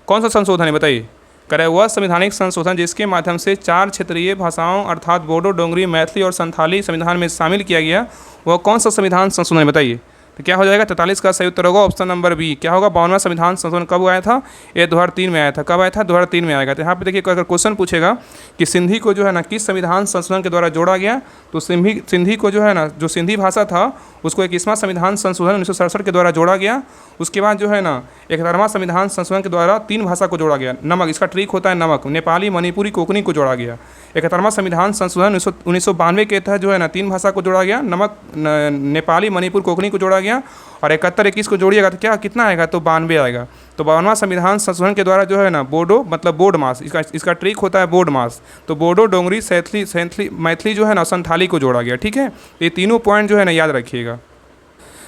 कौन सा संशोधन है, बताइए। कह रहा है वह संवैधानिक संशोधन जिसके माध्यम से 4 क्षेत्रीय भाषाओं अर्थात बोडो, डोंगरी, मैथिली और संथाली संविधान में शामिल किया गया, वह कौन सा संविधान संशोधन है? बताइए। तो क्या हो जाएगा? 43 का सही उत्तर होगा ऑप्शन नंबर बी, क्या होगा? 52वां संविधान संशोधन कब आया था? ये 2003 में आया था। कब आया था? 2003 में आएगा। तो यहाँ पे देखिए अगर क्वेश्चन पूछेगा कि सिंधी को जो है ना किस संविधान संशोधन के द्वारा जोड़ा गया, तो सिंधी को जो है ना, जो सिंधी भाषा था उसको 21वां संविधान संशोधन 1967 के द्वारा जोड़ा गया। उसके बाद जो है ना 71वां संविधान संशोधन के द्वारा 3 भाषा को जोड़ा गया। नमक, इसका ट्रिक होता है नमक, नेपाली, मणिपुरी, कोंकणी को जोड़ा गया। 71वां संविधान संशोधन 1992 के तहत जो है ना 3 भाषा को जोड़ा गया, नमक, नेपाली, मणिपुर, कोंकणी को जोड़ा गया। और 71 21 को जोड़िएगा तो क्या कितना आएगा? तो 92 आएगा। तो 52वां संविधान संशोधन के द्वारा जो है ना बोडो मतलब बोर्ड मास, इसका ट्रिक होता है बोर्ड मास। तो बोडो, डोंगरी, सैंथली, मैथिली जो है ना संथाली को जोड़ा गया, ठीक है। ये तीनों पॉइंट जो है ना याद रखिएगा।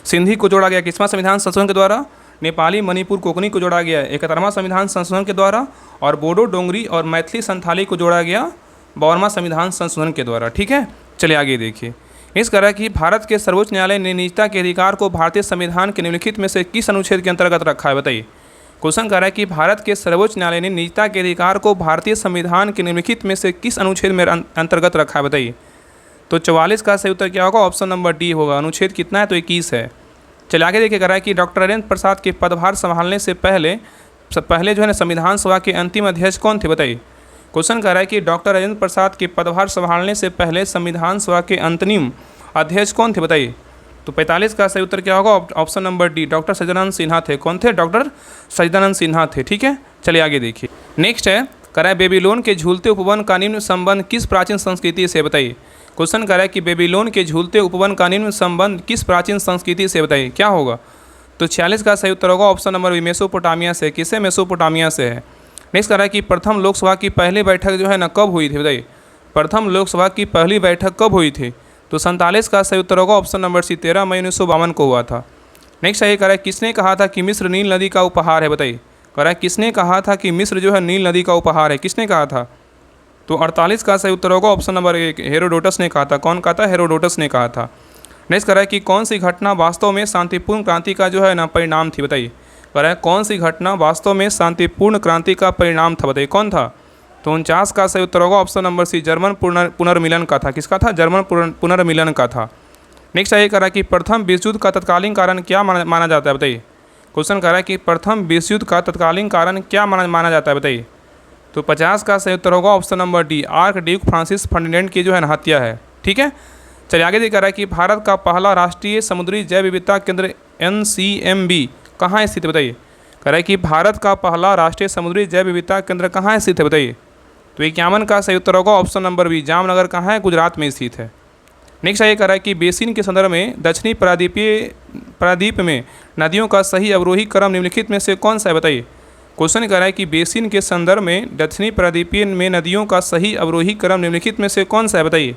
सिंधी को जोड़ा गया किसवां संविधान संशोधन के द्वारा? नेपाली, मणिपुर, कोंकणी को जोड़ा गया 71वां संविधान संशोधन के द्वारा। और बोडो, डोंगरी और मैथिली, संथाली को जोड़ा गया 52वां संविधान संशोधन के द्वारा, ठीक है। चलिए आगे देखिए। इस तरह की भारत के सर्वोच्च न्यायालय ने निजता के अधिकार को भारतीय संविधान के निम्नलिखित में से किस अनुच्छेद के अंतर्गत रखा है? बताइए। क्वेश्चन कर रहा है कि भारत के सर्वोच्च न्यायालय ने निजता के अधिकार को भारतीय संविधान के निम्नलिखित में से किस अनुच्छेद में अंतर्गत रखा है? बताइए। तो 44 का सही उत्तर क्या होगा? ऑप्शन नंबर डी होगा। अनुच्छेद कितना है? तो 21 है। चलिए आगे देखिए। कह रहा है कि डॉक्टर राजेंद्र प्रसाद के पदभार संभालने से पहले जो है ना संविधान सभा के अंतिम अध्यक्ष कौन थे? बताइए। क्वेश्चन कह रहा है कि डॉक्टर राजेंद्र प्रसाद के पदभार संभालने से पहले संविधान सभा के अंतरिम अध्यक्ष कौन थे? बताइए। तो 45 का सही उत्तर क्या होगा? ऑप्शन नंबर डी, डॉक्टर सच्चिदानंद सिन्हा थे। कौन थे? डॉक्टर सच्चिदानंद सिन्हा थे, ठीक है। चलिए आगे देखिए। नेक्स्ट है, कह रहा है बेबीलोन के झूलते उपवन का निम्न संबंध किस प्राचीन संस्कृति से? बताइए। क्वेश्चन कह रहा है कि बेबीलोन के झूलते उपवन का निम्न संबंध किस प्राचीन संस्कृति से? बताइए क्या होगा? तो 46 का सही उत्तर होगा ऑप्शन नंबर बी, मेसोपोटामिया से। किससे? मेसोपोटामिया से है। नेक्स्ट कह रहा है कि प्रथम लोकसभा की पहली बैठक जो है ना कब हुई थी? बताइए। प्रथम लोकसभा की पहली बैठक कब हुई थी? तो 47 का सही उत्तर होगा ऑप्शन नंबर सी, 13 मई 1952 को हुआ था। नेक्स्ट ये कह रहा है किसने कहा था कि मिस्र नील नदी का उपहार है? बताइए। कह रहा है किसने कहा था कि मिस्र जो है नील नदी का उपहार है? किसने कहा था? तो 48 का सही उत्तर होगा ऑप्शन नंबर ए, हेरोडोटस ने कहा था। कौन कहा था? हेरोडोटस ने कहा था। नेक्स्ट कह रहा है कि कौन सी घटना वास्तव में शांतिपूर्ण क्रांति का जो है ना परिणाम थी? बताइए। कह रहा है कौन सी घटना वास्तव में शांतिपूर्ण क्रांति का परिणाम था? बताइए कौन था? तो 49 का सही उत्तर होगा ऑप्शन नंबर सी, जर्मन पुनर्मिलन का था। किसका था? जर्मन पुनर्मिलन का था। नेक्स्ट ये कह रहा है कि प्रथम विश्व युद्ध का तत्कालीन कारण क्या माना जाता है? बताइए। क्वेश्चन कह रहा है कि प्रथम विश्व युद्ध का तत्कालीन कारण क्या माना जाता है? बताइए। तो 50 का सही उत्तर होगा option number D, arc Duke Francis Ferdinand की जो है ना हत्या है, ठीक है। चलिए आगे देखा रहा है कि भारत का पहला राष्ट्रीय समुद्री जैव विविधता केंद्र NCMB कहाँ स्थित है? बताइए। कह रहा है कि भारत का पहला राष्ट्रीय समुद्री जैव विविधता केंद्र कहाँ स्थित है? बताइए। तो 51 का सही उत्तर होगा ऑप्शन नंबर बी, जामनगर कहाँ है? गुजरात में स्थित है। नेक्स्ट ये कह रहा है कि बेसिन के संदर्भ में दक्षिणी प्रायद्वीप में नदियों का सही अवरोही क्रम निम्नलिखित में से कौन सा है? बताइए। क्वेश्चन कह रहा है कि बेसिन के संदर्भ में दक्षिणी प्रायद्वीपीय में नदियों का सही अवरोही क्रम निम्नलिखित में से कौन सा है? बताइए।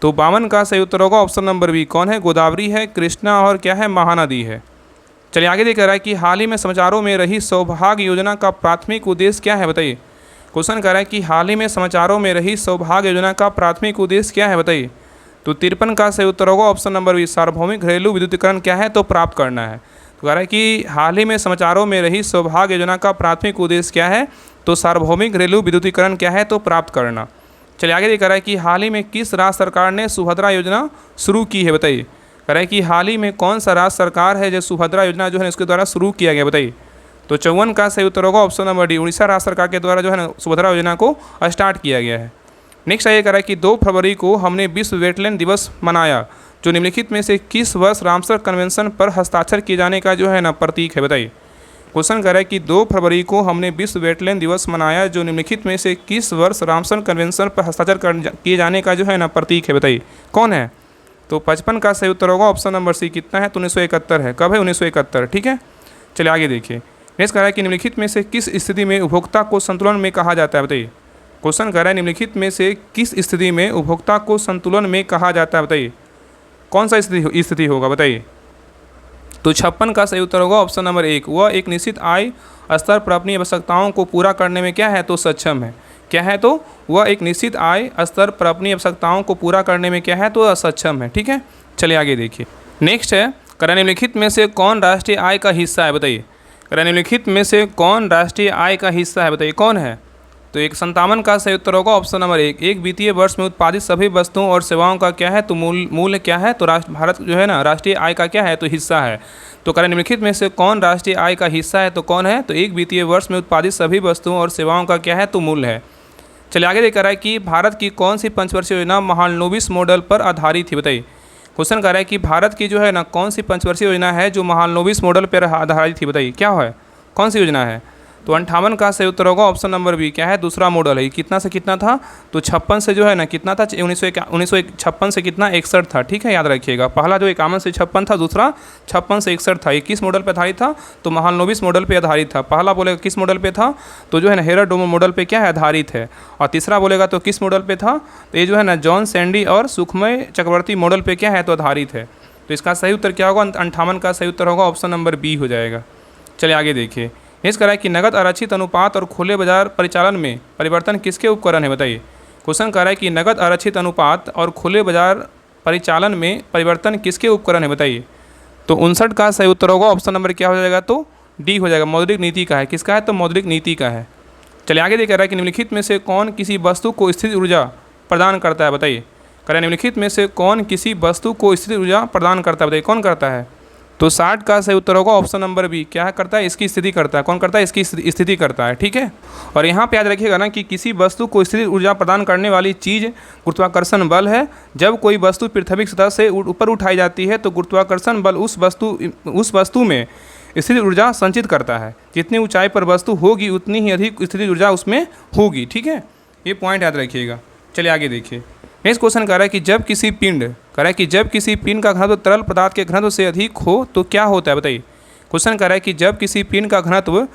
तो 52 का सही उत्तर होगा ऑप्शन नंबर बी, कौन है? गोदावरी है, कृष्णा और क्या है? महानदी है। चलिए आगे देख रहा है कि हाल ही में समाचारों में रही सौभाग्य योजना का प्राथमिक उद्देश्य क्या है? बताइए। क्वेश्चन कह रहा है कि हाल ही में समाचारों में रही सौभाग्य योजना का प्राथमिक उद्देश्य क्या है? बताइए। तो 53 का सही उत्तर होगा ऑप्शन नंबर बी, सार्वभौमिक घरेलू विद्युतीकरण क्या है? तो प्राप्त करना है। तो कह रहा है कि हाल ही में समाचारों में रही सौभाग्य योजना का प्राथमिक उद्देश्य क्या है? तो सार्वभौमिक घरेलू विद्युतीकरण क्या है? तो प्राप्त करना। चलिए आगे देख रहा है कि हाल ही में किस राज्य सरकार ने सुभद्रा योजना शुरू की है? बताइए। कह रहा है कि हाल ही में कौन सा राज्य सरकार है जो सुभद्रा योजना जो है इसके द्वारा शुरू किया गया? बताइए। तो 54 का सही उत्तर होगा ऑप्शन नंबर डी, उड़ीसा राज्य सरकार के द्वारा जो है ना सुभद्रा योजना को स्टार्ट किया गया है। नेक्स्ट ये कह रहा है कि 2 फरवरी को हमने विश्व वेटलैंड दिवस मनाया, जो निम्नलिखित में से किस वर्ष रामसर कन्वेंशन पर हस्ताक्षर किए जाने का जो है ना प्रतीक है? बताइए। क्वेश्चन कह रहा है कि 2 फरवरी को हमने विश्व वेटलैंड दिवस मनाया, जो निम्नलिखित में से किस वर्ष रामसर कन्वेंशन पर हस्ताक्षर किए जाने का जो है ना प्रतीक है? बताइए कौन है? तो 55 का सही उत्तर होगा ऑप्शन नंबर सी, कितना है? तो 1971 है। कब है? 1971, ठीक है। चलिए आगे देखिए। नेक्स्ट कह रहा है कि निम्नलिखित में से किस स्थिति में उपभोक्ता को संतुलन में कहा जाता है? बताइए। क्वेश्चन कह रहा है निम्नलिखित में से किस स्थिति में उपभोक्ता को संतुलन में कहा जाता है? बताइए कौन सा स्थिति होगा? बताइए। तो 56 का सही उत्तर होगा ऑप्शन नंबर 1। वह एक निश्चित आय स्तर पर अपनी आवश्यकताओं को पूरा करने में क्या है, तो सक्षम है। क्या है, तो वह एक निश्चित आय स्तर पर अपनी आवश्यकताओं को पूरा करने में क्या है, तो सक्षम है। ठीक है, चलिए आगे देखिए। नेक्स्ट है, निम्नलिखित में से कौन राष्ट्रीय आय का हिस्सा है, बताइए। निम्नलिखित में से कौन राष्ट्रीय आय का हिस्सा है, बताइए कौन है। तो 57 का सही उत्तर होगा ऑप्शन नंबर 1। एक वित्तीय वर्ष में उत्पादित सभी वस्तुओं और सेवाओं का क्या है, तो मूल्य क्या है, तो भारत जो है ना राष्ट्रीय आय का क्या है, तो हिस्सा है। तो निम्नलिखित में से कौन राष्ट्रीय आय का हिस्सा है, तो कौन है, तो एक वित्तीय वर्ष में उत्पादित सभी वस्तुओं और सेवाओं का क्या है, तो मूल्य है। चलिए आगे देख रहा है कि भारत की कौन सी पंचवर्षीय योजना महालनोबिस मॉडल पर आधारित थी, बताइए। क्वेश्चन कर रहा है कि भारत की जो है ना कौन सी पंचवर्षीय योजना है जो महालनोबिस मॉडल पर आधारित थी, बताइए क्या है, कौन सी योजना है। तो 58 का सही उत्तर होगा ऑप्शन नंबर बी, क्या है, दूसरा मॉडल है। कितना से कितना था, तो 56 से जो है ना कितना था, 1956 से कितना 61 था। ठीक है, याद रखिएगा। पहला जो 51 से 56 था, दूसरा 56 से 61 था। ये किस मॉडल पे आधारित था, तो महालनोबिस मॉडल पे आधारित था। पहला बोलेगा किस मॉडल पे था, तो जो है ना हेराडोमो मॉडल पे क्या है, आधारित है। और तीसरा बोलेगा तो किस मॉडल पे था, तो ये जो है ना जॉन सैंडी और सुखमय चक्रवर्ती मॉडल पे क्या है, तो आधारित है। तो इसका सही उत्तर क्या होगा, 58 का सही उत्तर होगा ऑप्शन नंबर बी हो जाएगा। चलिए आगे देखिए। इस करा कि नगद आरक्षित अनुपात और खुले बाजार परिचालन में परिवर्तन किसके उपकरण है, बताइए। क्वेश्चन कर रहा है कि नगद आरक्षित अनुपात और खुले बाजार परिचालन में परिवर्तन किसके उपकरण है, बताइए। तो 59 का सही उत्तर होगा ऑप्शन नंबर क्या हो जाएगा, तो डी हो जाएगा, मौद्रिक नीति का है। किसका है, तो मौद्रिक नीति का है। चलिए आगे देख रहा है कि निम्नलिखित में से कौन किसी वस्तु को स्थिर ऊर्जा प्रदान करता है, बताइए। करें निम्नलिखित में से कौन किसी वस्तु को स्थिर ऊर्जा प्रदान करता है, बताइए कौन करता है। तो 60 का सही उत्तर होगा ऑप्शन नंबर बी, क्या करता है, इसकी स्थिति करता है। कौन करता है, इसकी स्थिति करता है। ठीक है, और यहाँ पे याद रखिएगा ना कि किसी वस्तु को स्थिर ऊर्जा प्रदान करने वाली चीज़ गुरुत्वाकर्षण बल है। जब कोई वस्तु पृथ्वी की सतह से ऊपर उठाई जाती है तो गुरुत्वाकर्षण बल उस वस्तु में स्थिर ऊर्जा संचित करता है। जितनी ऊंचाई पर वस्तु होगी उतनी ही अधिक स्थिर ऊर्जा उसमें होगी। ठीक है, ये पॉइंट याद रखिएगा। चलिए आगे देखिए। नेक्स्ट क्वेश्चन कह रहा है कि जब किसी पिंड का घनत्व तरल पदार्थ के घनत्व से अधिक हो तो क्या होता है, बताइए। क्वेश्चन कह रहा है कि जब किसी पिंड का घनत्व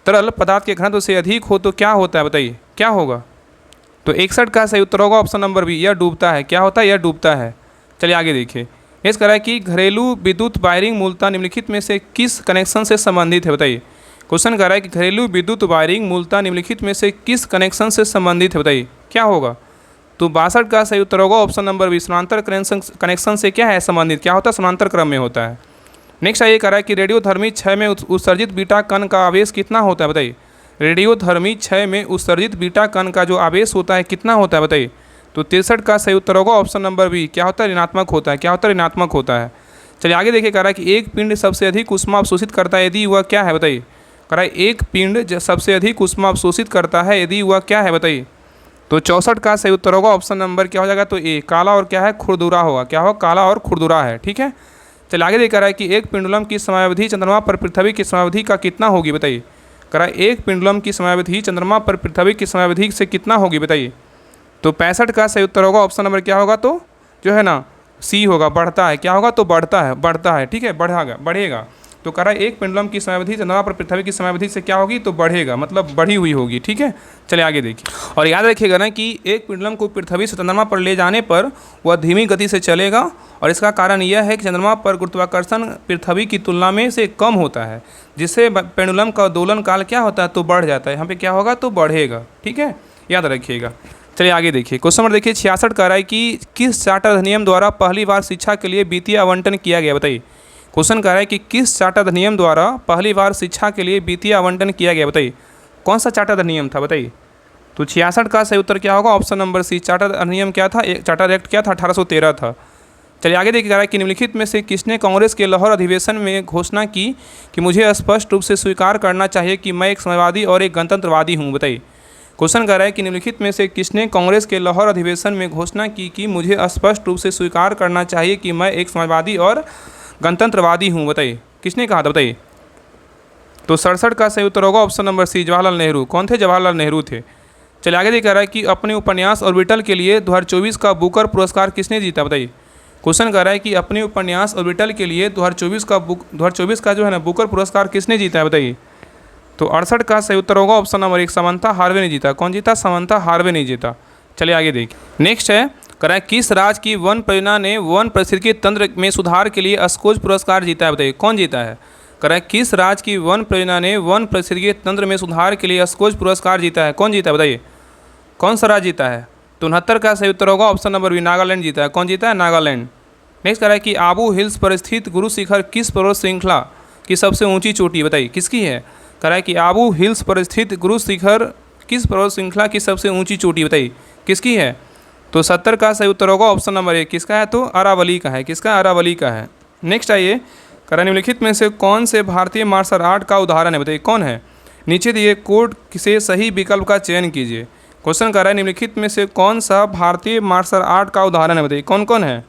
तरल पदार्थ के घनत्व से अधिक हो तो क्या होता है, बताइए क्या होगा। तो 61 का सही उत्तर होगा ऑप्शन नंबर बी, यह डूबता है। क्या होता है, यह डूबता है। चलिए आगे देखिए। नेक्स्ट कह रहा है कि घरेलू विद्युत वायरिंग मूलतः निम्नलिखित में से किस कनेक्शन से संबंधित है, बताइए। क्वेश्चन कह रहा है कि घरेलू विद्युत वायरिंग मूलतः निम्नलिखित में से किस कनेक्शन से संबंधित है, बताइए क्या होगा। तो 62 का सही उत्तर होगा ऑप्शन नंबर बी, समांतर कनेक्शन से क्या है संबंधित। क्या होता है, समांतर क्रम में होता है। नेक्स्ट ये कह रहा है कि रेडियोधर्मी क्षय में उत्सर्जित बीटा कण का आवेश कितना होता है, बताइए। रेडियोधर्मी क्षय में उत्सर्जित बीटा कण का जो आवेश होता है कितना होता है, बताइए। तो 63 का सही उत्तर होगा ऑप्शन नंबर बी, क्या होता है, ऋणात्मक होता है। क्या होता है, ऋणात्मक होता है। चलिए आगे देखिए। कह रहा है कि एक पिंड सबसे अधिक ऊष्मा अवशोषित करता है यदि वह क्या है, बताइए। कह रहा है एक पिंड सबसे अधिक ऊष्मा अवशोषित करता है यदि वह क्या है, बताइए। तो 64 का सही उत्तर होगा ऑप्शन नंबर क्या हो जाएगा, तो ए, काला और क्या है, खुरदुरा होगा। क्या होगा, काला और खुरदुरा है। ठीक है, चलिए आगे देख रहा है कि एक पेंडुलम की समयावधि चंद्रमा पर पृथ्वी की समयावधि का कितना होगी, बताइए। कह रहा है एक पेंडुलम की समयावधि चंद्रमा पर पृथ्वी की समयावधि से कितना होगी, बताइए। तो 65 का सही उत्तर होगा ऑप्शन नंबर क्या होगा, तो जो है ना सी होगा, बढ़ता है। क्या होगा, तो बढ़ता है। ठीक है, बढ़ेगा। तो कह रहा है एक पेंडुलम की समयावधि चंद्रमा पर पृथ्वी की समयावधि से क्या होगी, तो बढ़ेगा, मतलब बढ़ी हुई होगी। ठीक है, चलिए आगे देखिए। और याद रखिएगा ना कि एक पेंडुलम को पृथ्वी से चंद्रमा पर ले जाने पर वह धीमी गति से चलेगा। और इसका कारण यह है कि चंद्रमा पर गुरुत्वाकर्षण पृथ्वी की तुलना में से कम होता है, जिससे पेंडुलम का दोलन काल क्या होता है, तो बढ़ जाता है। यहाँ पे क्या होगा, तो बढ़ेगा। ठीक है, याद रखिएगा। चलिए आगे देखिए। क्वेश्चन नंबर देखिए 66 कह रहा है कि किस चार्टर अधिनियम द्वारा पहली बार शिक्षा के लिए वित्तीय आवंटन किया गया, बताइए। क्वेश्चन कह रहा है कि किस चार्टर अधिनियम द्वारा पहली बार शिक्षा के लिए वित्तीय आवंटन किया गया, बताइए कौन सा चार्टर अधिनियम था, बताइए। तो 66 का सही उत्तर क्या होगा, ऑप्शन नंबर सी, चार्टर अधिनियम क्या था, चार्टर एक्ट क्या था, 1813 था। चलिए आगे देखिए। कह रहा है कि निम्नलिखित में से किसने कांग्रेस के लाहौर अधिवेशन में घोषणा की कि मुझे स्पष्ट रूप से स्वीकार करना चाहिए कि मैं एक समाजवादी और एक गणतंत्रवादी हूँ, बताइए। क्वेश्चन कह रहा है कि निम्नलिखित में से किसने कांग्रेस के लाहौर अधिवेशन में घोषणा की कि मुझे स्पष्ट रूप से स्वीकार करना चाहिए कि मैं एक समाजवादी और गणतंत्रवादी हूँ, बताइए किसने कहा था, बताइए। तो 67 का सही उत्तर होगा option number C, Jawaharlal Nehru. कौन थे, जवाहरलाल नेहरू थे। चलिए आगे कह रहा है कि अपने उपन्यास ऑर्बिटल के लिए 2024 का बुकर पुरस्कार किसने जीता, बताइए। क्वेश्चन कह रहा है कि अपने उपन्यास ऑर्बिटल के लिए 2024 का जो है ना बुकर पुरस्कार किसने जीता है, बताइए। तो 68 का सही उत्तर होगा ऑप्शन नंबर 1, समंथा हार्वे ने जीता। कौन जीता, समंथा हार्वे ने जीता। चलिए आगे देखिए। नेक्स्ट है करें किस राज्य की वन परियोजना ने वन पारिस्थितिकी तंत्र में सुधार के लिए स्कोच पुरस्कार जीता है? बताइए कौन जीता है? करें किस राज्य की वन परियोजना ने वन पारिस्थितिकी तंत्र में सुधार के लिए स्कोच पुरस्कार जीता है? कौन जीता है बताइए? कौन सा राज्य जीता है? तो 69 का सही उत्तर होगा ऑप्शन नंबर बी, नागालैंड जीता है। कौन जीता है? नागालैंड। नेक्स्ट कह रहा है कि आबू हिल्स पर स्थित गुरु शिखर किस पर्वत श्रृंखला की सबसे ऊंची चोटी? बताइए किसकी है? कह रहा है कि आबू हिल्स पर स्थित गुरु शिखर किस पर्वत श्रृंखला की सबसे ऊंची चोटी? बताइए किसकी है? तो 70 का सही उत्तर होगा ऑप्शन नंबर ए, किसका है? तो अरावली का है। किसका? अरावली का है। नेक्स्ट आइए, कह निम्नलिखित में से कौन से भारतीय मार्शल आर्ट का उदाहरण है? बताइए कौन है? नीचे दिए कोड से सही विकल्प का चयन कीजिए। क्वेश्चन कर रहा है निम्नलिखित में से कौन सा भारतीय मार्शल आर्ट का उदाहरण है? बताइए कौन कौन है?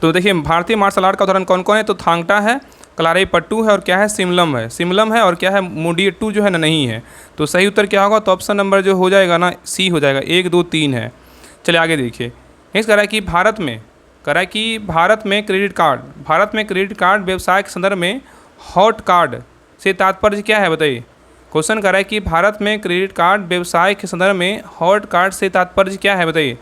तो देखिए भारतीय मार्शल आर्ट का उदाहरण कौन कौन है? तो थांगटा है, कलारी पट्टू है और क्या है? सिमलम है। सिमलम है और क्या है? मुडियट्टू जो है ना नहीं है। तो सही उत्तर क्या होगा? तो ऑप्शन नंबर जो हो जाएगा ना सी हो जाएगा। 1 2 3 है। चलिए आगे देखिए। नेक्स्ट कह रहा है कि भारत में क्रेडिट कार्ड व्यवसाय के संदर्भ में हॉट कार्ड से तात्पर्य क्या है? बताइए। क्वेश्चन कर रहा है कि भारत में क्रेडिट कार्ड व्यवसाय के संदर्भ में हॉट कार्ड से तात्पर्य क्या है? बताइए।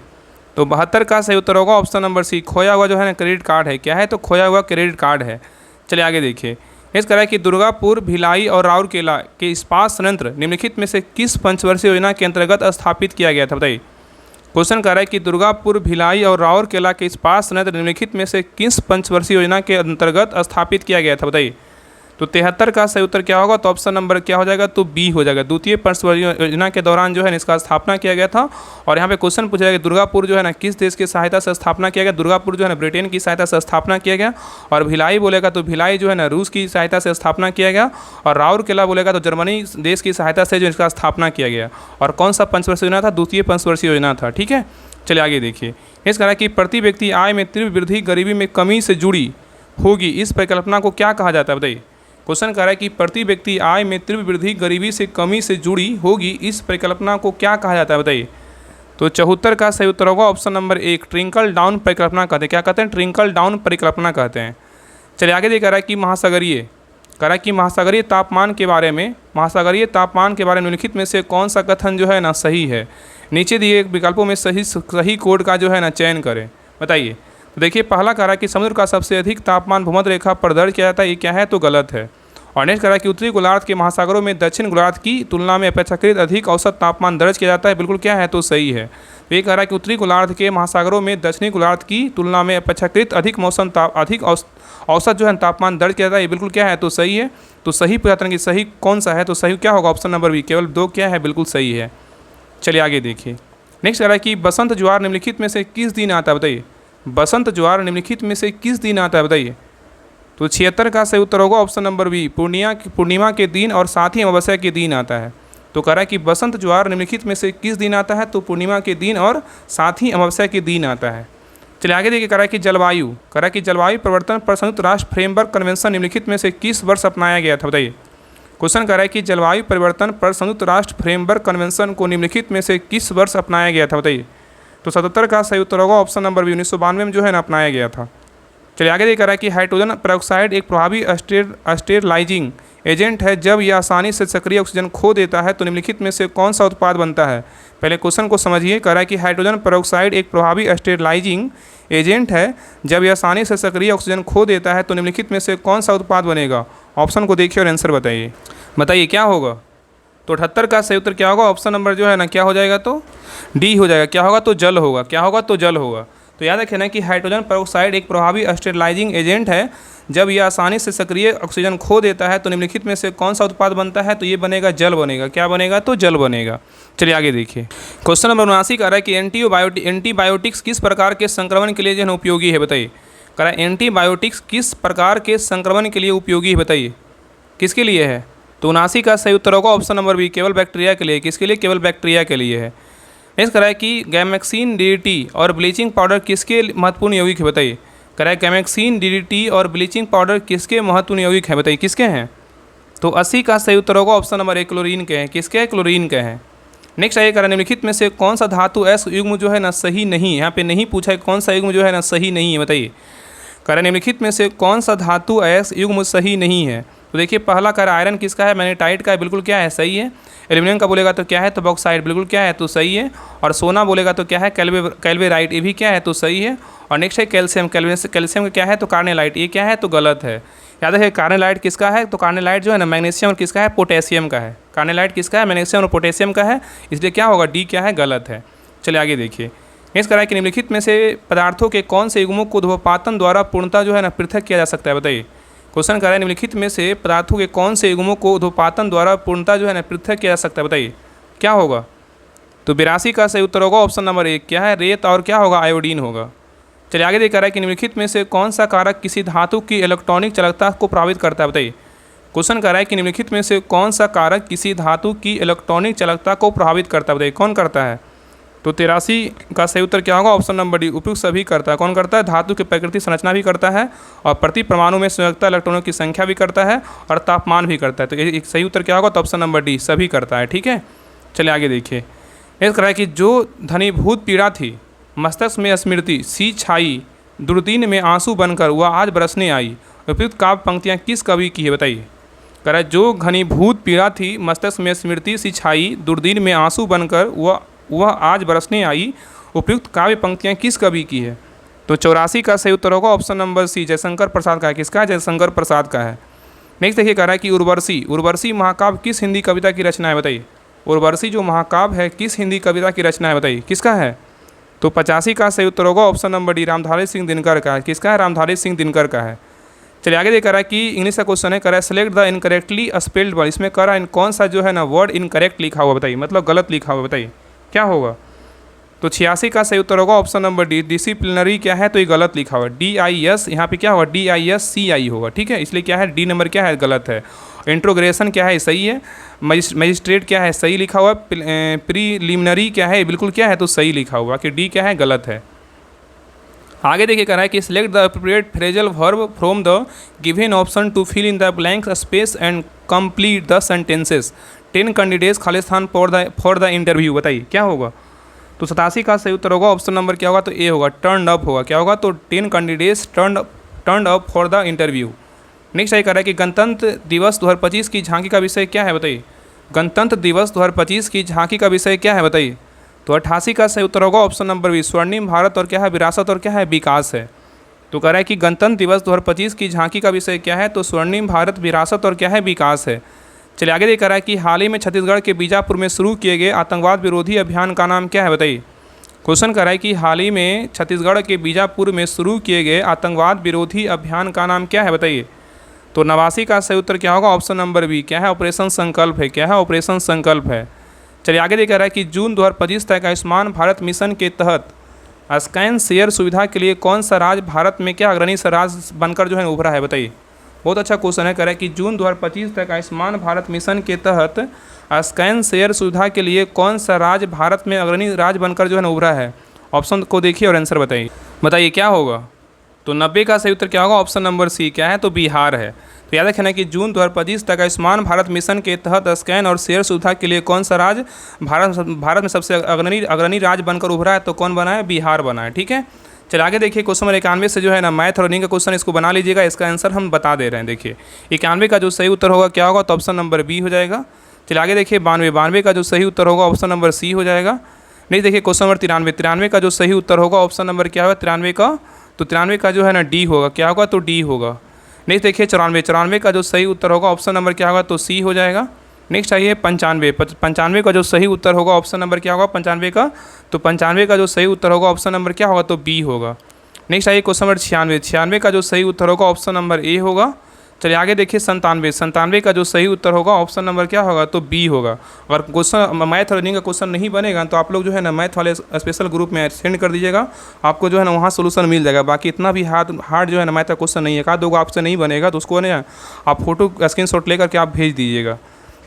तो 72 का सही उत्तर होगा ऑप्शन नंबर सी, खोया हुआ जो है ना क्रेडिट कार्ड है। क्या है? तो खोया हुआ क्रेडिट कार्ड है। चलिए आगे देखिए। नेक्स्ट कह रहा है कि दुर्गापुर, भिलाई और राउरकेला के इस्पात संयंत्र निम्नलिखित में से किस पंचवर्षीय योजना के अंतर्गत स्थापित किया गया था? बताइए। क्वेश्चन कर रहा है कि दुर्गापुर, भिलाई और राउरकेला के इस्पात संयंत्र निम्नलिखित में से किस पंचवर्षीय योजना के अंतर्गत स्थापित किया गया था? बताइए। तो 73 का सही उत्तर क्या होगा? तो ऑप्शन नंबर क्या हो जाएगा? तो बी हो जाएगा। द्वितीय पंचवर्षीय योजना के दौरान जो है इसका स्थापना किया गया था। और यहाँ पे क्वेश्चन पूछा गया कि दुर्गापुर जो है ना किस देश की सहायता से स्थापना किया गया? दुर्गापुर जो है ना ब्रिटेन की सहायता से स्थापना किया गया। और भिलाई बोलेगा तो भिलाई जो है ना रूस की सहायता से स्थापना किया गया। और राउरकेला बोलेगा तो जर्मनी देश की सहायता से जो इसका स्थापना किया गया। और कौन सा पंचवर्षीय योजना था? द्वितीय पंचवर्षीय योजना था। ठीक है, चलिए आगे देखिए। इस कहा कि प्रति व्यक्ति आय में तीव्र वृद्धि गरीबी में कमी से जुड़ी होगी, इस परिकल्पना को क्या कहा जाता है? बताइए। क्वेश्चन कह रहा है कि प्रति व्यक्ति आय में तीव्र वृद्धि गरीबी से कमी से जुड़ी होगी, इस परिकल्पना को क्या कहा जाता है? बताइए। तो 74 का सही उत्तर होगा ऑप्शन नंबर 1, ट्रिंकल डाउन परिकल्पना कहते हैं। क्या कहते हैं? ट्रिंकल डाउन परिकल्पना कहते हैं। चलिए आगे देख रहा है कि महासागरीय तापमान के बारे में निम्नलिखित में से कौन सा कथन जो है ना सही है? नीचे दिए विकल्पों में सही कोड का जो है ना चयन करें। बताइए। तो देखिए पहला कह रहा है कि समुद्र का सबसे अधिक तापमान भूमध्य रेखा पर दर्ज किया जाता है। ये क्या है? तो गलत है। और नेक्स्ट कह रहा है कि उत्तरी गोलार्ध के महासागरों में दक्षिण गोलार्ध की तुलना में अपेक्षाकृत अधिक औसत तापमान दर्ज किया जाता है। बिल्कुल क्या है? तो सही है। तो ये कह रहा है कि उत्तरी गोलार्ध के महासागरों में दक्षिणी गोलार्ध की तुलना में अपेक्षाकृत अधिक औसत जो है तापमान दर्ज किया जाता है। ये बिल्कुल क्या है? तो सही है। तो सही प्रयत्न की सही कौन सा है? तो सही क्या होगा? ऑप्शन नंबर बी, केवल 2 क्या है? बिल्कुल सही है। चलिए आगे देखिए। नेक्स्ट कह रहा है कि बसंत ज्वार निम्नलिखित में से किस दिन आता है? बताइए। बसंत ज्वार निम्नलिखित में से किस दिन आता है? बताइए। तो 76 का सही उत्तर होगा ऑप्शन नंबर बी, पूर्णिमा के दिन और साथ ही अमावस्या के दिन आता है। तो कह रहा है कि बसंत ज्वार निम्नलिखित में से किस दिन आता है? तो पूर्णिमा के दिन और साथ ही अमावस्या के दिन आता है। चलिए आगे देखिए। कह रहा है कि जलवायु परिवर्तन पर संयुक्त राष्ट्र फ्रेमवर्क कन्वेंशन निम्नलिखित में से किस वर्ष अपनाया गया था? बताइए। क्वेश्चन कह रहा है कि जलवायु परिवर्तन पर संयुक्त राष्ट्र फ्रेमवर्क कन्वेंशन को निम्नलिखित में से किस वर्ष अपनाया गया था? बताइए। तो 77 का सही उत्तर होगा ऑप्शन नंबर बी, 1992 में जो है ना अपनाया गया था। चलिए आगे देखा रहा है कि हाइड्रोजन पेरोक्साइड एक प्रभावी स्टेरलाइजिंग एजेंट है। जब यह आसानी से सक्रिय ऑक्सीजन खो देता है तो निम्नलिखित में से कौन सा उत्पाद बनता है? पहले क्वेश्चन को समझिए। कह रहा है कि हाइड्रोजन पेरोक्साइड एक प्रभावी स्टेरलाइजिंग एजेंट है। जब यह आसानी से सक्रिय ऑक्सीजन खो देता है तो निम्नलिखित में से कौन सा उत्पाद बनेगा? ऑप्शन को देखिए और आंसर बताइए क्या होगा? तो 78 का सही उत्तर क्या होगा? ऑप्शन नंबर जो है ना क्या हो जाएगा? तो डी हो जाएगा। क्या होगा? तो जल होगा। क्या होगा? तो जल होगा। तो याद रखें ना कि हाइड्रोजन पेरोक्साइड एक प्रभावी स्टेरलाइजिंग एजेंट है। जब यह आसानी से सक्रिय ऑक्सीजन खो देता है तो निम्नलिखित में से कौन सा उत्पाद बनता है? तो ये बनेगा जल बनेगा। क्या बनेगा? तो जल बनेगा। चलिए आगे देखिए। क्वेश्चन नंबर 79 कह रहा है कि एंटीबायोटिक्स किस प्रकार के संक्रमण के लिए जो है उपयोगी है? बताइए। कह रहा है एंटीबायोटिक्स किस प्रकार के संक्रमण के लिए उपयोगी है? बताइए किसके लिए है? तो 79 का सही उत्तर होगा ऑप्शन नंबर बी, केवल बैक्टीरिया के लिए। किसके लिए? केवल बैक्टीरिया के लिए है। नेक्स्ट कह रहा है कि गैमेक्सिन, डीडीटी और ब्लीचिंग पाउडर किसके महत्वपूर्ण यौगिक है? बताइए। कह रहा है गैमेक्सिन, डीडीटी और ब्लीचिंग पाउडर किसके महत्वपूर्ण यौगिक है? बताइए किसके हैं? तो 80 का सही उत्तर होगा ऑप्शन नंबर ए, क्लोरीन के हैं। किसके? क्लोरीन के हैं। नेक्स्ट आइए। कह रहा है निम्नलिखित में से कौन सा धातु एस युग्म जो है ना सही नहीं? यहाँ पे नहीं पूछा है कौन सा युग्म जो है ना सही नहीं है। बताइए। कह रहा है निम्नलिखित में से कौन सा धातु एस युग्म सही नहीं है? तो देखिए पहला कह रहा है आयरन किसका है, मैग्नेटाइट का है, बिल्कुल क्या है, सही है। एल्यूमिनियम का बोलेगा तो क्या है, तो बॉक्साइट, बिल्कुल क्या है, तो सही है। और सोना बोलेगा तो क्या है, कैल्वेराइट, ये भी क्या है, तो सही है। और नेक्स्ट है कैल्शियम, कैल्शियम का क्या है, तो कार्नेलाइट, ये क्या है, तो गलत है। याद है कार्नेलाइट किसका है, तो कार्नेलाइट जो है ना मैग्नीशियम और किसका है, पोटेशियम का है। कार्नेलाइट किसका है, मैग्नीशियम और पोटेशियम का है, इसलिए क्या होगा, डी क्या है, गलत है। चलिए आगे देखिए। नेक्स्ट करा है कि निम्नलिखित में से पदार्थों के कौन से युग्मों को ध्रुवपातन द्वारा पूर्णतः जो है ना पृथक किया जा सकता है, बताइए। क्वेश्चन करा है निम्नलिखित में से पदार्थों के कौन से युग्मों को ध्रुवपातन द्वारा पूर्णतः जो है ना पृथक किया जा सकता है, बताइए क्या होगा। तो 82 का सही उत्तर होगा ऑप्शन नंबर 1, क्या है, रेत, और क्या होगा, आयोडीन होगा। चलिए आगे देखा रहा है कि निम्नलिखित में से कौन सा कारक किसी धातु की इलेक्ट्रॉनिक चालकता को प्रभावित करता है, बताइए। क्वेश्चन कर रहा है कि निम्नलिखित में से कौन सा कारक किसी धातु की इलेक्ट्रॉनिक चालकता को प्रभावित करता है, बताइए कौन करता है। तो 83 का सही उत्तर क्या होगा, ऑप्शन नंबर डी, उपयुक्त सभी करता है। कौन करता है, धातु की प्रकृति संरचना भी करता है, और प्रति परमाणु में संयोजकता इलेक्ट्रॉनों की संख्या भी करता है, और तापमान भी करता है। तो एक सही उत्तर क्या होगा, तो ऑप्शन नंबर डी, सभी करता है, ठीक है। चलिए आगे देखिए। नेक्स्ट करा है कि जो धनीभूत पीड़ा थी, मस्तिष्क में स्मृति सी छाई, दुर्दीन में आंसू बनकर वह आज बरसने आई, उपयुक्त काव्य पंक्तियाँ किस कवि की है, बताइए। कह रहा है जो घनीभूत पीड़ा थी, मस्तिष्क में स्मृति सी छाई, दुर्दीन में आंसू बनकर वह आज बरसने आई, उपयुक्त काव्य पंक्तियाँ किस कवि की है। तो 84 का सही उत्तर होगा ऑप्शन नंबर सी, जयशंकर प्रसाद का है। किसका है, जयशंकर प्रसाद का है। नेक्स्ट देखिए कह रहा है कि उर्वशी महाकाव्य किस हिंदी कविता की रचना है, बताइए। उर्वशी जो महाकाव्य है किस हिंदी कविता की रचना है, बताइए किसका है। तो 85 का सही उत्तर होगा option number D, Ramdhari Singh Dinkar का है। किसका है, रामधारी सिंह दिनकर का है। चलिए आगे देख रहा है कि इंग्लिश का क्वेश्चन है, कह रहा है select the incorrectly spelled word. इसमें कह रहा है कौन सा जो है ना वर्ड इनकरेक्ट लिखा हुआ, बताइए, मतलब गलत लिखा हुआ, बताइए क्या होगा। तो 86 का सही उत्तर होगा ऑप्शन नंबर डी, डिसिप्लिनरी क्या है, तो ये गलत लिखा हुआ, DIS, यहाँ पे क्या होगा, DISCI होगा, ठीक है, इसलिए क्या है, डी नंबर क्या है, गलत है। इंट्रोग्रेशन क्या है, सही है। मजिस्ट्रेट क्या है, सही लिखा हुआ। प्रीलिमिनरी क्या है, बिल्कुल क्या है, तो सही लिखा हुआ, कि डी क्या है, गलत है। आगे देखिए कह रहा है कि select the appropriate phrasal verb from the given option to fill in the blank space and complete the sentences. 10 candidates खाली स्थान फॉर द इंटरव्यू, बताइए क्या होगा। तो 87 का सही उत्तर होगा ऑप्शन नंबर क्या होगा, तो ए होगा, टर्न अप होगा, क्या होगा, तो 10 candidates turn up for the interview. Next ये कह रहा है कि गणतंत्र दिवस 2025 की झांकी का विषय क्या है, बताइए। गणतंत्र दिवस 2025 की झांकी का विषय क्या है, बताइए। तो 88 का सही उत्तर होगा ऑप्शन नंबर बी, स्वर्णिम भारत और क्या है, विरासत और क्या है, विकास है। तो कह रहा है कि गणतंत्र दिवस 2025 की झांकी का विषय क्या है, तो स्वर्णिम भारत, विरासत और क्या है, विकास है। चलिए आगे देख रहा है कि हाल ही में छत्तीसगढ़ के बीजापुर में शुरू किए गए आतंकवाद विरोधी अभियान का नाम क्या है, बताइए। क्वेश्चन कर रहा है कि हाल ही में छत्तीसगढ़ के बीजापुर में शुरू किए गए आतंकवाद विरोधी अभियान का नाम क्या है, बताइए। तो 89 का सही उत्तर क्या होगा, ऑप्शन नंबर बी, क्या है, ऑपरेशन संकल्प है, क्या है, ऑपरेशन संकल्प है। चलिए आगे देख रहा है कि जून 2025 तक आयुष्मान भारत मिशन के तहत स्कैन शेयर सुविधा के लिए कौन सा राज्य भारत में क्या अग्रणी राज्य बनकर जो है उभरा है, बताइए। बहुत अच्छा क्वेश्चन है। कह रहा है कि जून 2025 तक आयुष्मान भारत मिशन के तहत स्कैन शेयर सुविधा के लिए कौन सा राज्य भारत में अग्रणी राज्य बनकर जो है उभरा है। ऑप्शन को देखिए और आंसर बताइए, बताइए क्या होगा। तो 90 का सही उत्तर क्या होगा, ऑप्शन नंबर सी, क्या है, तो बिहार है। तो याद रखना कि जून 2025 तक आयुष्मान भारत मिशन के तहत स्कैन और शेयर सुविधा के लिए कौन सा राज्य भारत में सबसे अग्रणी राज्य बनकर उभरा है, तो कौन बना है, बिहार बना है, ठीक है। चलिए आगे देखिए क्वेश्चन नंबर 91 से जो है ना मैथ और रनिंग का क्वेश्चन, इसको बना लीजिएगा, इसका आंसर हम बता दे रहे हैं। देखिए 91 का जो सही उत्तर होगा क्या होगा, तो ऑप्शन नंबर बी हो जाएगा। चलिए आगे देखिए 92 का जो सही उत्तर होगा ऑप्शन नंबर सी हो जाएगा। नहीं देखिए क्वेश्चन नंबर 93 का जो सही उत्तर होगा ऑप्शन नंबर क्या होगा, 93 का, तो 93 का जो है ना डी होगा, क्या होगा, तो डी होगा। नेक्स्ट देखिए 94 का जो सही उत्तर होगा ऑप्शन नंबर क्या होगा, तो सी हो जाएगा। नेक्स्ट आइए 95 का जो सही उत्तर होगा ऑप्शन नंबर क्या होगा, 95 का, तो 95 का जो सही उत्तर होगा ऑप्शन नंबर क्या होगा, तो बी होगा। नेक्स्ट आइए क्वेश्चन नंबर 96 का जो सही उत्तर होगा ऑप्शन नंबर ए होगा। चलिए आगे देखिए 97 का जो सही उत्तर होगा ऑप्शन नंबर क्या होगा, तो बी होगा। अगर क्वेश्चन मैथ और रीजनिंग का क्वेश्चन नहीं बनेगा तो आप लोग जो है ना मैथ वाले स्पेशल ग्रुप में सेंड कर दीजिएगा, आपको जो है ना वहाँ सोल्यूशन मिल जाएगा। बाकी इतना भी हार्ड जो है ना मैथ का क्वेश्चन नहीं है, का दो आपसे नहीं बनेगा तो उसको ना आप फोटो स्क्रीनशॉट लेकर के आप भेज दीजिएगा।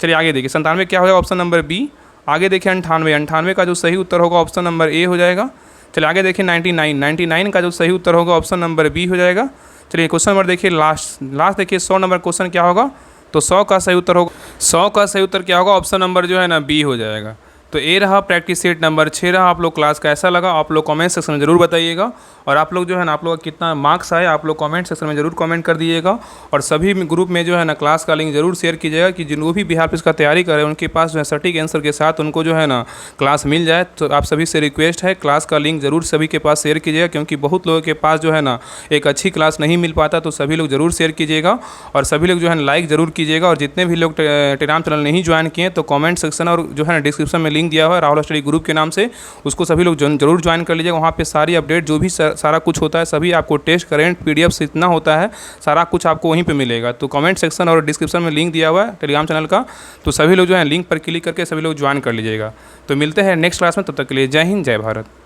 चलिए आगे देखिए 97 क्या होगा, ऑप्शन नंबर बी। आगे देखिए 98 का जो सही उत्तर होगा ऑप्शन नंबर ए हो जाएगा। चलिए आगे देखिए 99 का जो सही उत्तर होगा ऑप्शन नंबर बी हो जाएगा। चलिए क्वेश्चन नंबर देखिए लास्ट देखिए 100 नंबर क्वेश्चन क्या होगा, तो 100 का सही उत्तर होगा, 100 का सही उत्तर क्या होगा, ऑप्शन नंबर जो है ना बी हो जाएगा। तो ये रहा प्रैक्टिस सेट नंबर 6 रहा। आप लोग क्लास कैसा लगा आप लोग कमेंट सेक्शन में ज़रूर बताइएगा। और आप लोग जो है ना, आप लोग का कितना मार्क्स आए आप लोग कमेंट सेक्शन में ज़रूर कमेंट कर दीजिएगा। और सभी ग्रुप में जो है ना क्लास का लिंक ज़रूर शेयर कीजिएगा कि जिनको भी बिहार पुलिस का तैयारी करें उनके पास जो है सटीक आंसर के साथ उनको जो है ना क्लास मिल जाए। तो आप सभी से रिक्वेस्ट है क्लास का लिंक ज़रूर सभी के पास शेयर कीजिएगा, क्योंकि बहुत लोगों के पास जो है ना एक अच्छी क्लास नहीं मिल पाता। तो सभी लोग ज़रूर शेयर कीजिएगा और सभी लोग जो है लाइक ज़रूर कीजिएगा। और जितने भी लोग टेलीग्राम चैनल नहीं ज्वाइन किए तो कमेंट सेक्शन और जो है ना डिस्क्रिप्शन में लिंक दिया हुआ है राहुल स्टडी ग्रुप के नाम से, उसको सभी लोग जरूर ज्वाइन कर लीजिएगा। वहाँ पे सारी अपडेट जो भी सारा कुछ होता है सभी आपको टेस्ट करेंट PDF इतना होता है सारा कुछ आपको वहीं पे मिलेगा। तो कमेंट सेक्शन और डिस्क्रिप्शन में लिंक दिया हुआ है टेलीग्राम चैनल का, तो सभी लोग जो है लिंक पर क्लिक करके सभी लोग ज्वाइन कर लीजिएगा। तो मिलते हैं नेक्स्ट क्लास में, तब तक के लिए जय हिंद जय भारत।